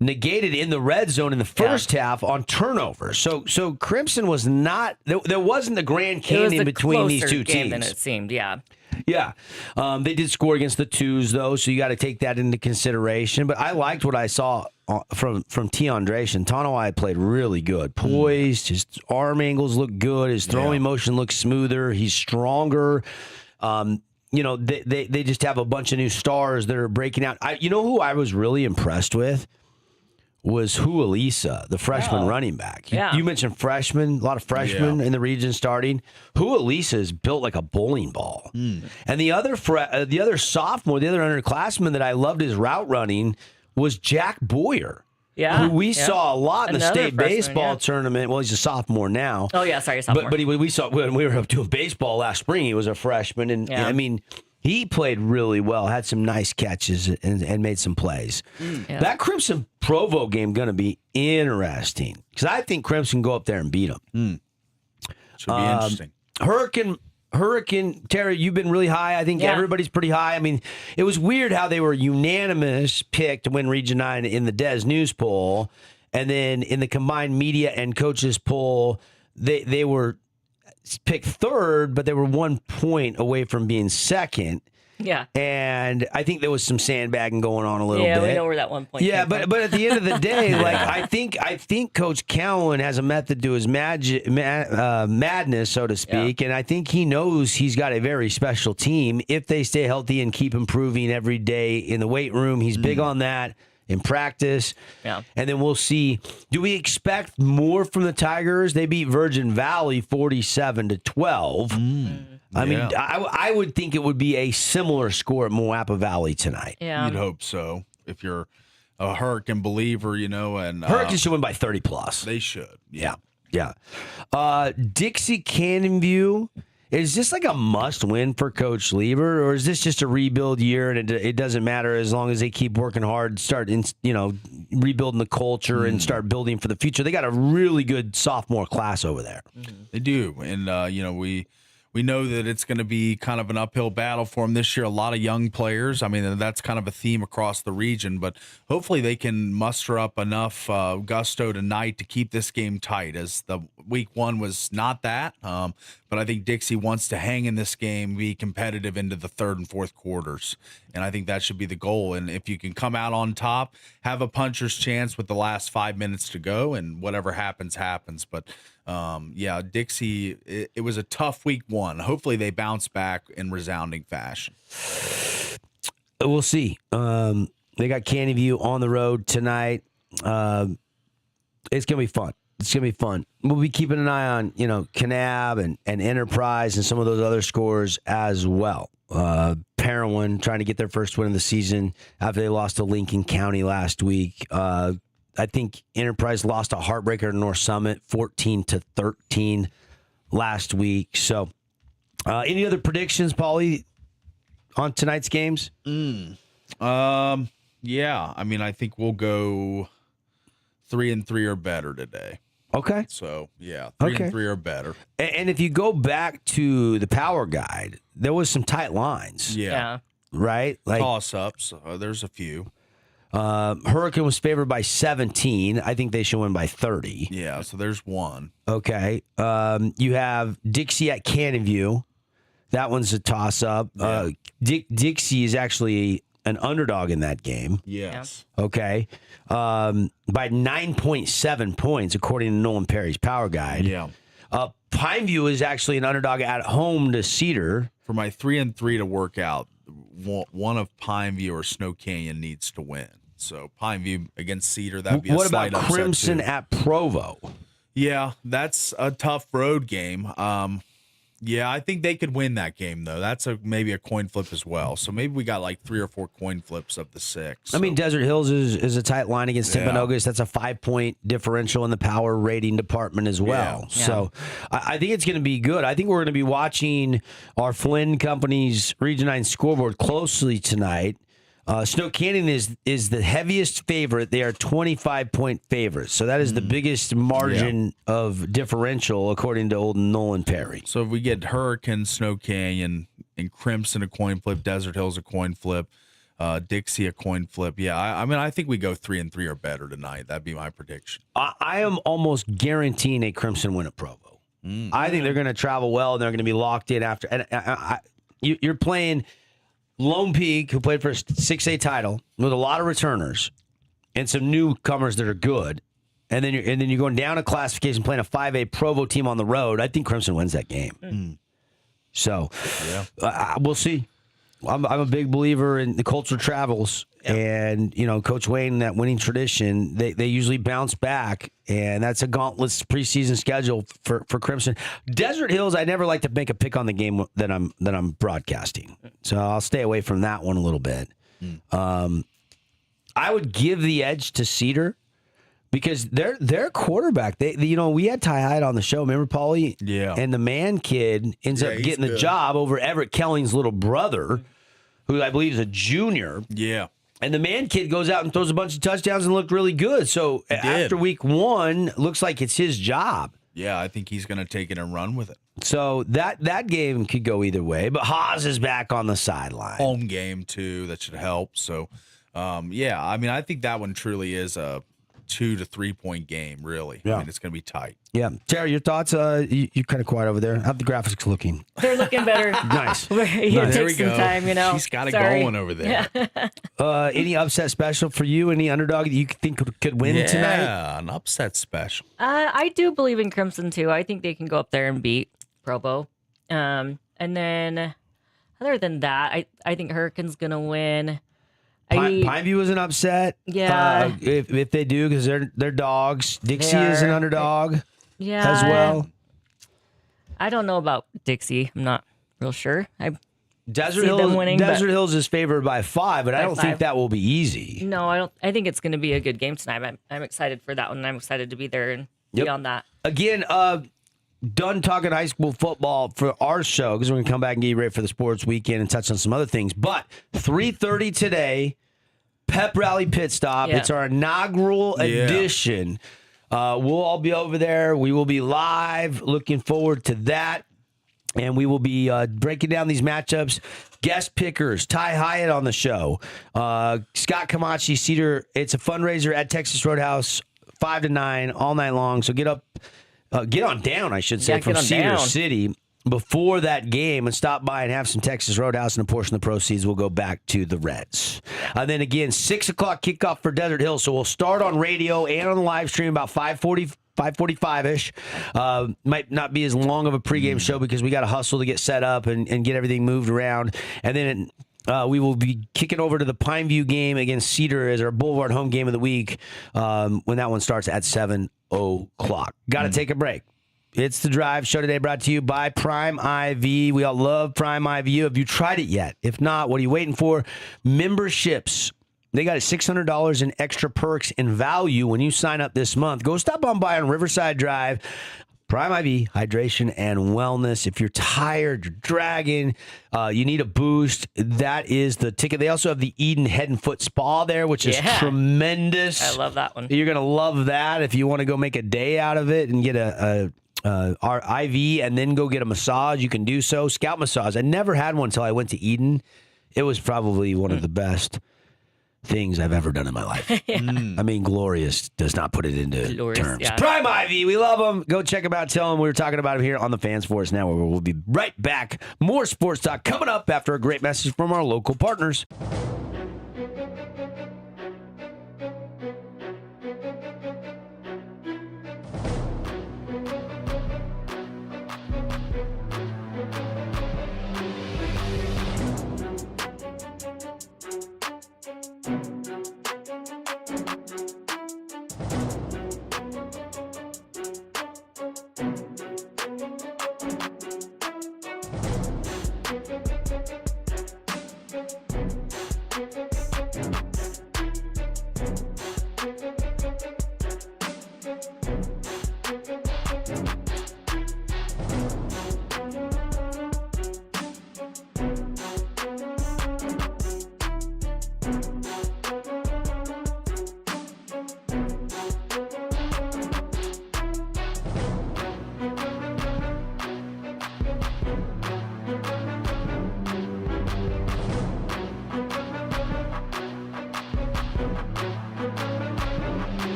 negated in the red zone in the first half on turnovers. So Crimson was not there wasn't the Grand Canyon between these two teams than it seemed. Yeah. Yeah. They did score against the twos, though, so you got to take that into consideration. But I liked what I saw from T. Andration. Tanawai played really good. Poised, his arm angles look good, his throwing motion looks smoother, he's stronger. They just have a bunch of new stars that are breaking out. You know who I was really impressed with? Was Hualisa, the freshman running back. You mentioned freshmen, a lot of freshmen in the region starting. Hualisa is built like a bowling ball. And the other sophomore, the other underclassman that I loved his route running was Jack Boyer. Yeah, who we saw a lot in the state freshman, baseball tournament. Well, he's a sophomore now. Oh, yeah, sorry, sophomore. But we saw when we were up doing baseball last spring, he was a freshman. And I mean, he played really well, had some nice catches and made some plays. That Crimson Provo game going to be interesting because I think Crimson go up there and beat them. Should be interesting. Hurricane, Terry, you've been really high. I think everybody's pretty high. I mean, it was weird how they were unanimous pick to win Region 9 in the Des News poll. And then in the combined media and coaches poll, they were picked third, but they were 1 point away from being second. Yeah. And I think there was some sandbagging going on a little bit. Yeah, we know where that 1 point Yeah, came from. but at the end of the day, like I think Coach Cowan has a method to his madness, so to speak, and I think he knows he's got a very special team if they stay healthy and keep improving every day in the weight room. He's big on that in practice. Yeah. And then we'll see. Do we expect more from the Tigers? They beat Virgin Valley 47-12. I mean, I would think it would be a similar score at Moapa Valley tonight. Yeah. You'd hope so. If you're a Hurricane believer, and Hurricanes should win by 30 plus. They should. Yeah. Dixie Canyon View. Is this like a must win for Coach Lieber, or is this just a rebuild year and it doesn't matter as long as they keep working hard, start rebuilding the culture and start building for the future? They got a really good sophomore class over there. They do, and we know that it's going to be kind of an uphill battle for them this year. A lot of young players. I mean, that's kind of a theme across the region, but hopefully they can muster up enough gusto tonight to keep this game tight, as the week 1 was not that. But I think Dixie wants to hang in this game, be competitive into the third and fourth quarters. And I think that should be the goal. And if you can come out on top, have a puncher's chance with the last 5 minutes to go, and whatever happens, happens. But Dixie, it was a tough week 1. Hopefully they bounce back in resounding fashion. We'll see. They got Canyon View on the road tonight. It's going to be fun. We'll be keeping an eye on, Kanab and Enterprise and some of those other scores as well. Parowan trying to get their first win of the season after they lost to Lincoln County last week. I think Enterprise lost a heartbreaker to North Summit 14-13 last week. So any other predictions, Paulie, on tonight's games? Yeah. I mean, I think we'll go 3-3 or better today. Okay. So, 3-3 or better. And if you go back to the power guide, there was some tight lines. Yeah. Right? Like toss-ups. There's a few. Hurricane was favored by 17. I think they should win by 30. Yeah, so there's one. Okay. You have Dixie at Canyon View. That one's a toss-up. Yeah. Dixie is actually an underdog in that game. Yes. Okay. By 9.7 points, according to Nolan Perry's power guide. Yeah. Pineview is actually an underdog at home to Cedar. For my 3-3 to work out, one of Pineview or Snow Canyon needs to win. So Pineview against Cedar, that'd be a What slight about upset Crimson too. at Provo? Yeah, that's a tough road game. Yeah, I think they could win that game though. That's maybe a coin flip as well. So maybe we got like 3 or 4 coin flips of the 6. I mean, Desert Hills is a tight line against Yeah. Timpanogos. That's a 5-point differential in the power rating department as well. Yeah. So I think it's going to be good. I think we're going to be watching our Flynn Company's Region 9 scoreboard closely tonight. Snow Canyon is the heaviest favorite. They are 25-point favorites. So that is the biggest margin of differential according to old Nolan Perry. So if we get Hurricane, Snow Canyon, and Crimson a coin flip, Desert Hills a coin flip, Dixie a coin flip. Yeah, I mean, I think we go 3-3 or better tonight. That'd be my prediction. I am almost guaranteeing a Crimson win at Provo. I think they're going to travel well, and they're going to be locked in after. And you're playing Lone Peak, who played for a 6A title, with a lot of returners and some newcomers that are good. And then you're going down a classification, playing a 5A Provo team on the road. I think Crimson wins that game. So we'll see. I'm a big believer in the culture travels. And, Coach Wayne, that winning tradition, they usually bounce back. And that's a gauntlet preseason schedule for Crimson. Desert Hills, I never like to make a pick on the game that I'm broadcasting. So I'll stay away from that one a little bit. I would give the edge to Cedar because their quarterback, we had Ty Hyde on the show. Remember, Paulie? Yeah. And the man kid ends up he's getting the good. job over Everett Kelling's little brother, who I believe is a junior. Yeah. And the man kid goes out and throws a bunch of touchdowns and looked really good. So after week 1, looks like it's his job. Yeah, I think he's going to take it and run with it. So that game could go either way. But Haas is back on the sideline. Home game, too. That should help. So, I mean, I think that one truly is a 2 to 3 point game, really. Yeah. I mean, it's going to be tight. Yeah. Terry, your thoughts? You're kind of quiet over there. How'd the graphics looking? They're looking better. Nice. It Nice. There we takes some go. time, She's got it Sorry. going over there. Any upset special for you? Any underdog that you think could win tonight? Yeah, an upset special. I do believe in Crimson too. I think they can go up there and beat Provo. And then other than that, I think Hurricane's gonna win. Pineview is an upset. Yeah. If they do, because they're dogs. Dixie They is an are. underdog Yeah. as well. I don't know about Dixie. I'm not real sure. Desert see them Hills, winning, Desert but- Hills is favored by 5, but I By don't think 5. that will be easy. No, I don't. I think it's going to be a good game tonight. I'm excited for that one. I'm excited to be there and Yep. be on that. Again, done talking high school football for our show because we're going to come back and get you ready for the sports weekend and touch on some other things. But 3:30 today, Pep Rally Pit Stop. Yeah. It's our inaugural edition. We'll all be over there. We will be live. Looking forward to that. And we will be breaking down these matchups. Guest pickers, Ty Hyatt on the show. Scott Camachi, Cedar. It's a fundraiser at Texas Roadhouse, 5 to 9, all night long. So get on down, I should say, Yeah, from get on Cedar down. City before that game and stop by and have some Texas Roadhouse, and a portion of the proceeds will go back to the Reds. And then again, 6 o'clock kickoff for Desert Hill. So we'll start on radio and on the live stream about 5:45-ish. Might not be as long of a pregame show because we got to hustle to get set up and get everything moved around. And then we will be kicking over to the Pineview game against Cedar as our Boulevard home game of the week when that one starts at 7 o'clock. Got to take a break. It's The Drive show today brought to you by Prime IV. We all love Prime IV. Have you tried it yet? If not, what are you waiting for? Memberships. They got $600 in extra perks and value when you sign up this month. Go stop on by on Riverside Drive. Prime IV, hydration and wellness. If you're tired, you're dragging, you need a boost, that is the ticket. They also have the Eden Head and Foot Spa there, which is tremendous. I love that one. You're going to love that if you want to go make a day out of it and get our IV and then go get a massage. You can do so. Scalp massage. I never had one until I went to Eden. It was probably one of the best things I've ever done in my life. I mean, glorious does not put it into Glorious, terms. yeah. Prime IV, we love them. Go check them out. Tell them we were talking about them here on the Fans Force Network. We'll be right back. More sports talk coming up after a great message from our local partners.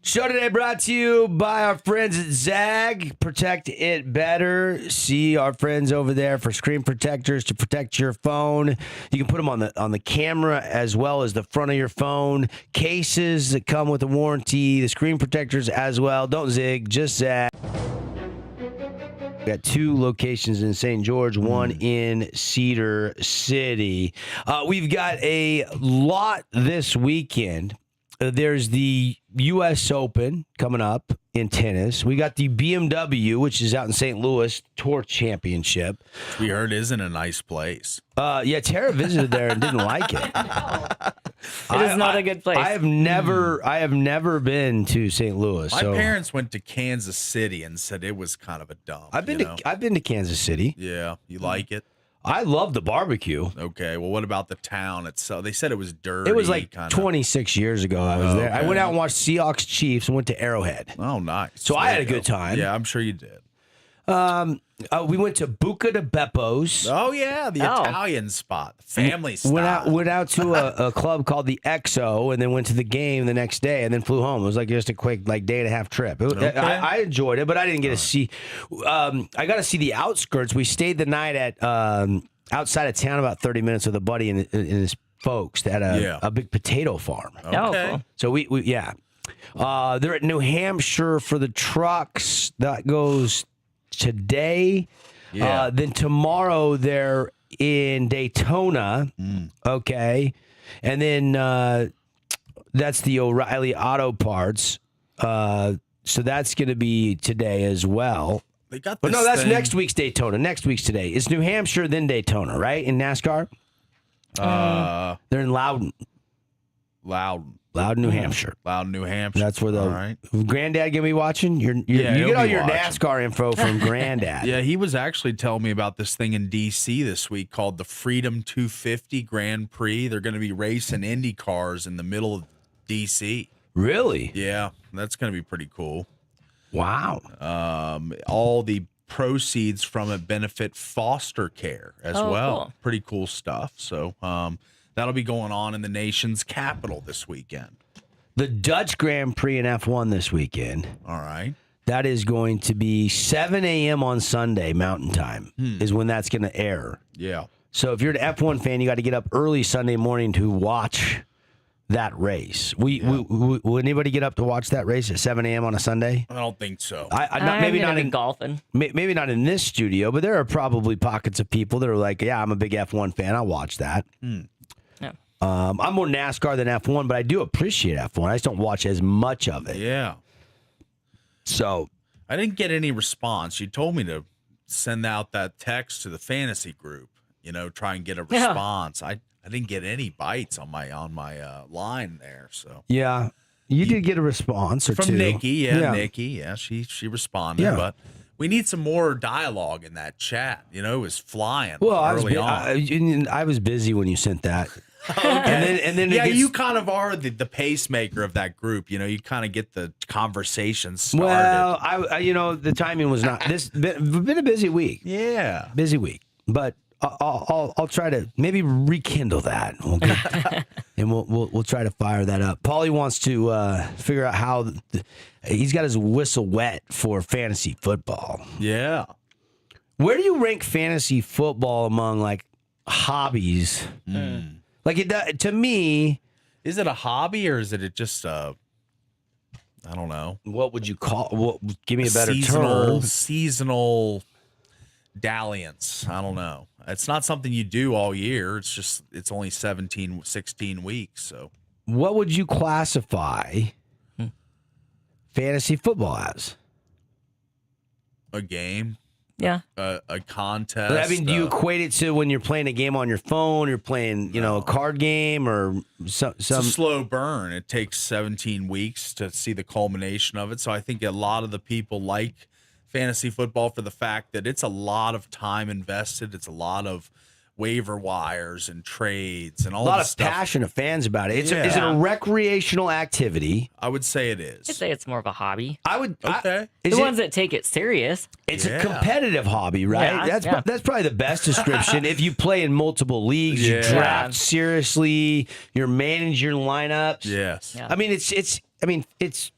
Show today brought to you by our friends at Zag. Protect it better. See our friends over there for screen protectors to protect your phone. You can put them on the camera as well as the front of your phone. Cases that come with a warranty. The screen protectors as well. Don't zig, just Zag. We got 2 locations in St. George, 1 in Cedar City. We've got a lot this weekend. There's the U.S. Open coming up in tennis. We got the BMW, which is out in St. Louis, Tour Championship. We heard isn't a nice place. Yeah, Tara visited there and didn't like it. It is not a good place. I have never been to St. Louis. My so parents went to Kansas City and said it was kind of a dump. I've been to Kansas City. Yeah, you like it? I love the barbecue. Okay, well, what about the town itself? They said it was dirty. It was like kinda. 26 years ago I was there. I Okay. went out and watched Seahawks Chiefs and went to Arrowhead. Oh, nice. So I had a good time. Yeah, I'm sure you did. We went to Buca de Beppo's. Oh yeah, the Oh. Italian spot, the family style. Went out to a club called the XO and then went to the game the next day and then flew home. It was like just a quick day and a half trip. I enjoyed it, but I didn't get to see. I got to see the outskirts. We stayed the night at outside of town, about 30 minutes with a buddy and his folks that had a big potato farm. Oh, Okay. cool. So we they're at New Hampshire for the trucks. That goes today. Yeah. Then tomorrow they're in Daytona. Okay. And then that's the O'Reilly Auto Parts. So that's going to be today as well. They got But this no, that's thing- next week's Daytona. Next week's today. It's New Hampshire, then Daytona, right? In NASCAR? They're in Loudon, New Hampshire. Loudon, New Hampshire. That's where All right. Granddad gonna be watching. You Yeah, get he'll all be your watching. NASCAR info from Granddad. Yeah, he was actually telling me about this thing in D.C. this week called the Freedom 250 Grand Prix. They're going to be racing Indy cars in the middle of D.C. Really? Yeah, that's going to be pretty cool. Wow. All the proceeds from it benefit foster care as Oh, well. cool. Pretty cool stuff. So that'll be going on in the nation's capital this weekend. The Dutch Grand Prix in F1 this weekend. All right. That is going to be 7 a.m. on Sunday Mountain Time is when that's going to air. Yeah. So if you're an F1 fan, you got to get up early Sunday morning to watch that race. Will anybody get up to watch that race at 7 a.m. on a Sunday? I don't think so. Maybe I'm not gonna be in golfing. Maybe not in this studio, but there are probably pockets of people that are like, yeah, I'm a big F1 fan. I'll watch that. Yeah. I'm more NASCAR than F1, but I do appreciate F1. I just don't watch as much of it. Yeah. So I didn't get any response. You told me to send out that text to the fantasy group, try and get a Yeah. response. I didn't get any bites on my line there. So yeah, you did get a response or from two. Nikki, Nikki, she responded, Yeah. but we need some more dialogue in that chat. It was flying Well, early on. I was busy when you sent that. And then Yeah, it gets, you kind of are the pacemaker of that group. You kind of get the conversation started. well, I the timing was not this. Been a busy week. Yeah. Busy week, but I'll try to maybe rekindle that. And we'll try to fire that up. Paulie wants to figure out how he's got his whistle wet for fantasy football. Yeah. Where do you rank fantasy football among like hobbies? Like to me, Is it a hobby or is it just I don't know. what would you call? Give me a better seasonal term. seasonal dalliance. I don't know. It's not something you do all year. It's only 17, 16 weeks. So What would you classify fantasy football as? a game, Yeah. a contest. I mean, do you equate it to when you're playing a game on your phone, you're playing, a card game or some it's a slow burn. It takes 17 weeks to see the culmination of it. So I think a lot of the people like fantasy football for the fact that it's a lot of time invested. It's a lot of waiver wires and trades and all a lot this of stuff. passionate fans about it. Is it a Yeah. recreational activity? I would say it I'd is. say it's more of a hobby. I would. Okay. Is The it- ones that take it serious. It's Yeah. a competitive hobby, right? Yeah, That's probably the best description. If you play in multiple leagues, you Yeah. draft seriously, you're managing your lineups. Yes. Yeah. I mean, it's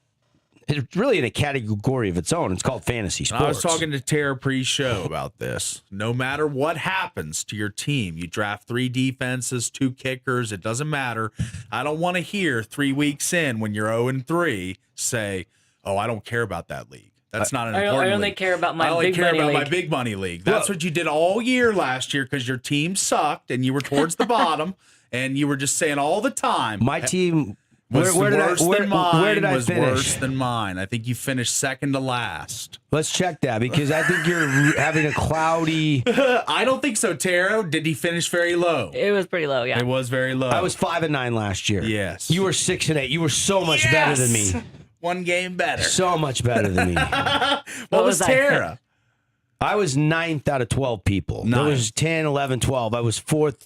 it's really in a category of its own. It's called fantasy sports. I was talking to Tara pre-show about this. No matter what happens to your team, you draft 3 defenses, 2 kickers. It doesn't matter. I don't want to hear 3 weeks in when you're 0-3 say, "Oh, I don't care about that league." That's not an important I only league. care about my I only big care money about league. my big money league. That's what you did all year last year because your team sucked and you were towards the bottom and you were just saying all the time. My team was where did I- worse where- than mine. where did I was finish? worse than mine. I think you finished second to last. Let's check that because I think you're having a cloudy. I don't think so, Tara. Did he finish very low? It was pretty low, yeah. It was very low. I was 5-9 last year. Yes. You were 6-8. You were so much better than me. One game better. So much better than me. What What was was I? Tara? I was 9th out of 12 people. There Nice. was 10, 11, 12. I was 4th,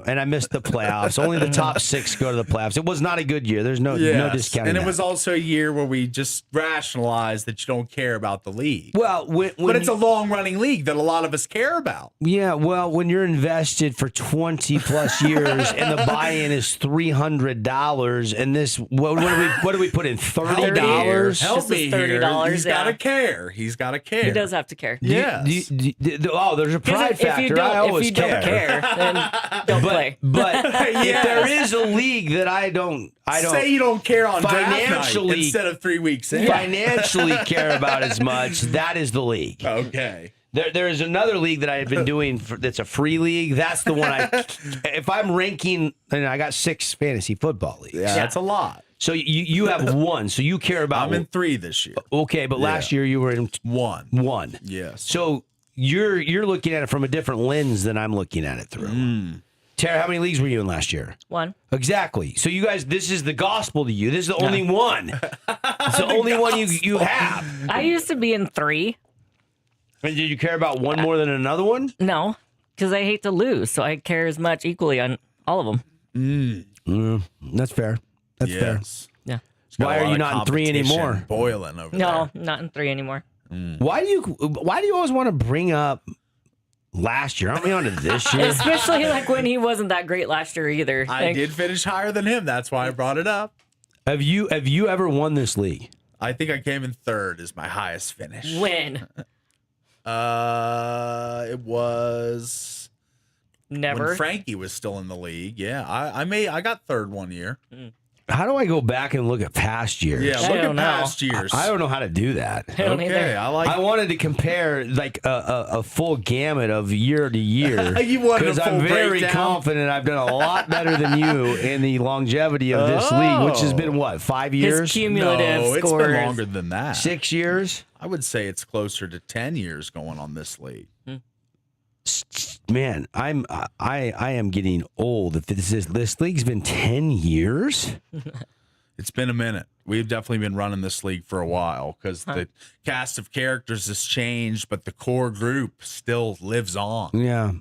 and I missed the playoffs. Only the top 6 go to the playoffs. It was not a good year. There's no discounting And it that. was also a year where we just rationalized that you don't care about the league. Well, when But it's a long-running league that a lot of us care about. yeah, well, when you're invested for 20 plus years and the buy-in is $300, and this what do we put in $30? Help Just me the here. $30, He's got to care. He's got to care. He does have to care. Yes. Oh, there's a pride If you factor. don't, I always if you don't care, then don't play. But Yes. if there is a league that I don't Say you don't care on draft night financially- instead of 3 weeks in. financially care about as much, that is the league. Okay. There is another league that I have been doing that's a free league. That's the one if I'm ranking, and I got 6 fantasy football leagues. Yeah, that's a lot. So you have 1, so you care about I'm in 3 this year. okay, but last year you were in 1. 1. Yes. So you're looking at it from a different lens than I'm looking at it through. Tara, how many leagues were you in last year? 1. Exactly. So you guys, this is the gospel to you. This is the only one. It's the only one you have. I used to be in 3. And did you care about one more than another one? No, because I hate to lose, so I care as much equally on all of them. That's fair. That's fair. Yes. Yeah. Got Why a are lot you of not in 3 competition anymore? Boiling over No, there. not in 3 anymore. Why do you always want to bring up last year? Aren't we on to this year? Especially like when he wasn't that great last year either. I Like, did finish higher than him. That's why I brought it up. Have you ever won this league? I think I came in 3rd is my highest finish. When? It was Never. when Frankie was still in the league. Yeah, I got 3rd one year. How do I go back and look at past years? Yeah, I look at don't know. past years. I don't know how to do that. I don't Okay, either. I like. I wanted to compare like a full gamut of year to year. You wanted a because I'm full very breakdown? confident I've done a lot better than you in the longevity of this league, which has been what, 5 years, His cumulative no, it's scores. been longer than that. 6 years? I would say it's closer to 10 years going on this league. Man, I am getting old. If this league's been 10 years, It's been a minute. We've definitely been running this league for a while because the cast of characters has changed, but the core group still lives on. yeah.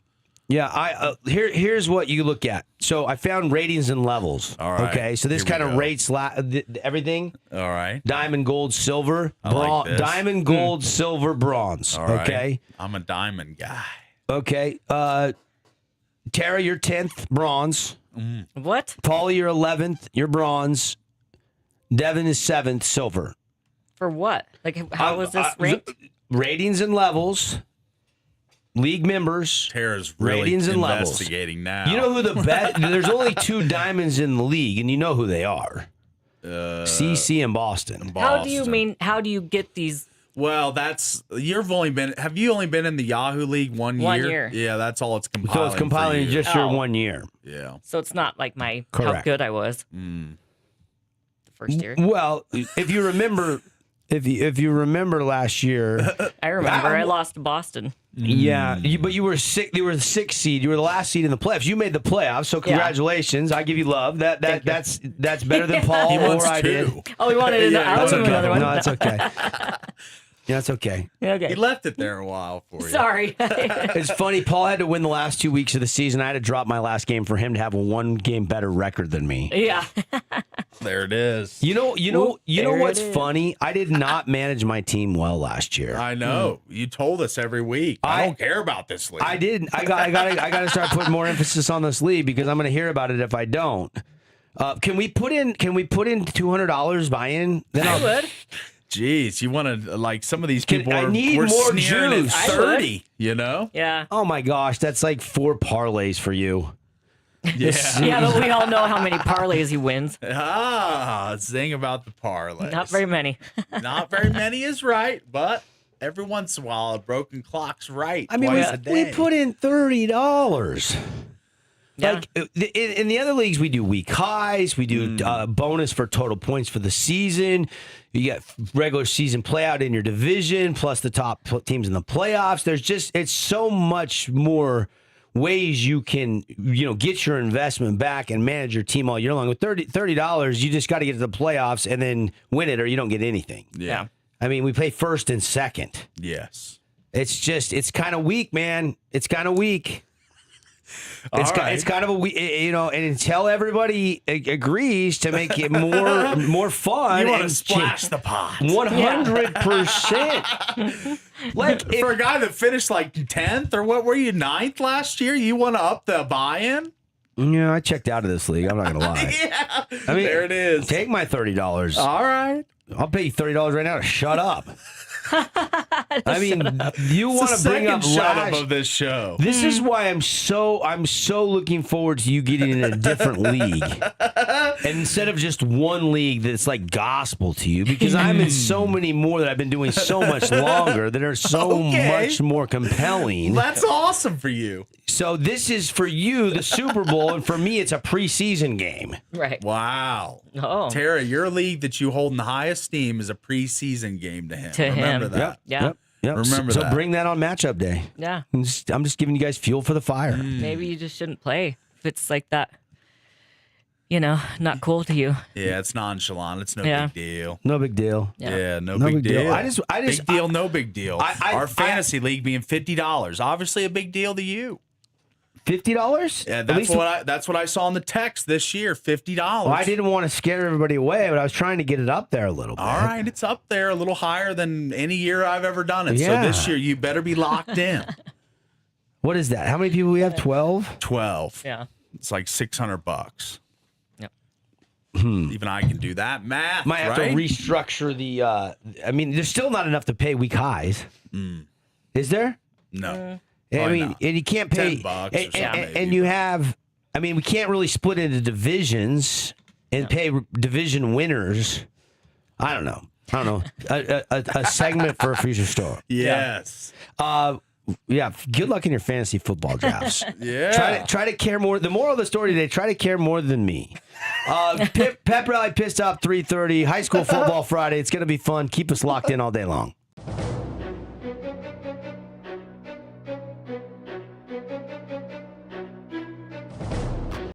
I here's what you look at. So I found ratings and levels. All right, Okay, so this here we kind of go. rates everything. All right. Diamond, gold, silver, I like this. diamond, gold, silver, bronze. All right. Okay. I'm a diamond guy. Okay. Tara, you're 10th, bronze. What? Paulie, you're 11th, you're bronze. Devin is 7th, silver. For what? Like, how was this ranked? Ratings and levels. League members. Tara's really Ratings and levels. investigating now. You know who the best? There's only 2 diamonds in the league, and you know who they are. CC and Boston. How do you mean? How do you get these? Well, have you only been in the Yahoo League 1 year? 1 year. Yeah, that's all it's compiling. So it's compiling for you. just your Oh. 1 year. Yeah. So it's not like how Correct. good I was the first year. Well, if you remember, if you remember last year, I remember I lost to Boston. yeah, but you were sick. You were the 6th seed. You were the last seed in the playoffs. You made the playoffs, so congratulations. I give you love. That's better than Paul He wants or I 2. did. Oh, we wanted another. Yeah, I That's was okay. another one. No, that's okay. Yeah, that's okay. Okay. He left it there a while for you. Sorry. It's funny. Paul had to win the last 2 weeks of the season. I had to drop my last game for him to have a 1 game better record than me. Yeah. There it is. You know there what's it is. funny? I did not manage my team well last year. I know. You told us every week. I don't care about this league. I didn't. I got to start putting more emphasis on this league because I'm going to hear about it if I don't. Can we put in $200 buy-in? Then I would. Jeez, you want to like some of these people I are need we're more sneering at juice. I would. 30, you know? Yeah. Oh my gosh, that's like 4 parlays for you. Yeah. Yeah, but we all know how many parlays he wins. Zing about the parlays. Not very many. Not very many is right, but every once in a while a broken clock's right. I mean, twice a we day. put in $30. Yeah. Like in the other leagues, we do week highs. We do bonus for total points for the season. You get regular season playout in your division, plus the top teams in the playoffs. It's so much more ways you can get your investment back and manage your team all year long. With $30, you just got to get to the playoffs and then win it, or you don't get anything. Yeah. I mean, we play first and second. Yes. It's kind of weak, man. It's kind of weak. It's kind of a and until everybody agrees to make it more fun, You want to and splash the pot. 100%. Like For a guy that finished like 10th or what were you, 9th last year, you want to up the buy-in? Yeah, I checked out of this league. I'm not gonna lie. Yeah. I mean, there it is. Take my $30. All right. I'll pay you $30 right now to shut up. I mean, you want to bring up shut up last. of this show. This is why I'm so looking forward to you getting in a different league. And instead of just one league that's like gospel to you, because I'm in so many more that I've been doing so much longer that are so much more compelling. That's awesome for you. So this is for you, the Super Bowl, and for me, it's a preseason game. Right. Wow. Oh. Tara, your league that you hold in the high esteem is a preseason game to him. To him. Remember that. Yeah. Yep. Remember so that. bring that on matchup day. Yeah. I'm just giving you guys fuel for the fire. Maybe you just shouldn't play if it's like that. Not cool to you. Yeah, it's nonchalant. It's no Yeah. big deal. No big deal. Yeah, no, No big big deal. deal. I just big deal, no big deal. Our fantasy league being $50, obviously a big deal to you. $50? Yeah, At that's least- what I saw in the text this year. $50. Well, I didn't want to scare everybody away, but I was trying to get it up there a little bit. All right, it's up there, a little higher than any year I've ever done it. Yeah. So this year you better be locked in. What is that? How many people we have? 12? 12. Yeah. It's like $600. Yep. Even I can do that math. Might have right? to restructure the. I mean, there's still not enough to pay week highs. Is there? No. I Probably mean, not. and you can't pay. $10 or and, something, and maybe, you but- have. I mean, we can't really split into divisions and pay division winners. I don't know. A segment for a future store. Yes. Yeah. Good luck in your fantasy football drafts. Yeah. Try to care more. The moral of the story today: try to care more than me. Pep Rally Pissed Off 3:30. High school football Friday. It's gonna be fun. Keep us locked in all day long.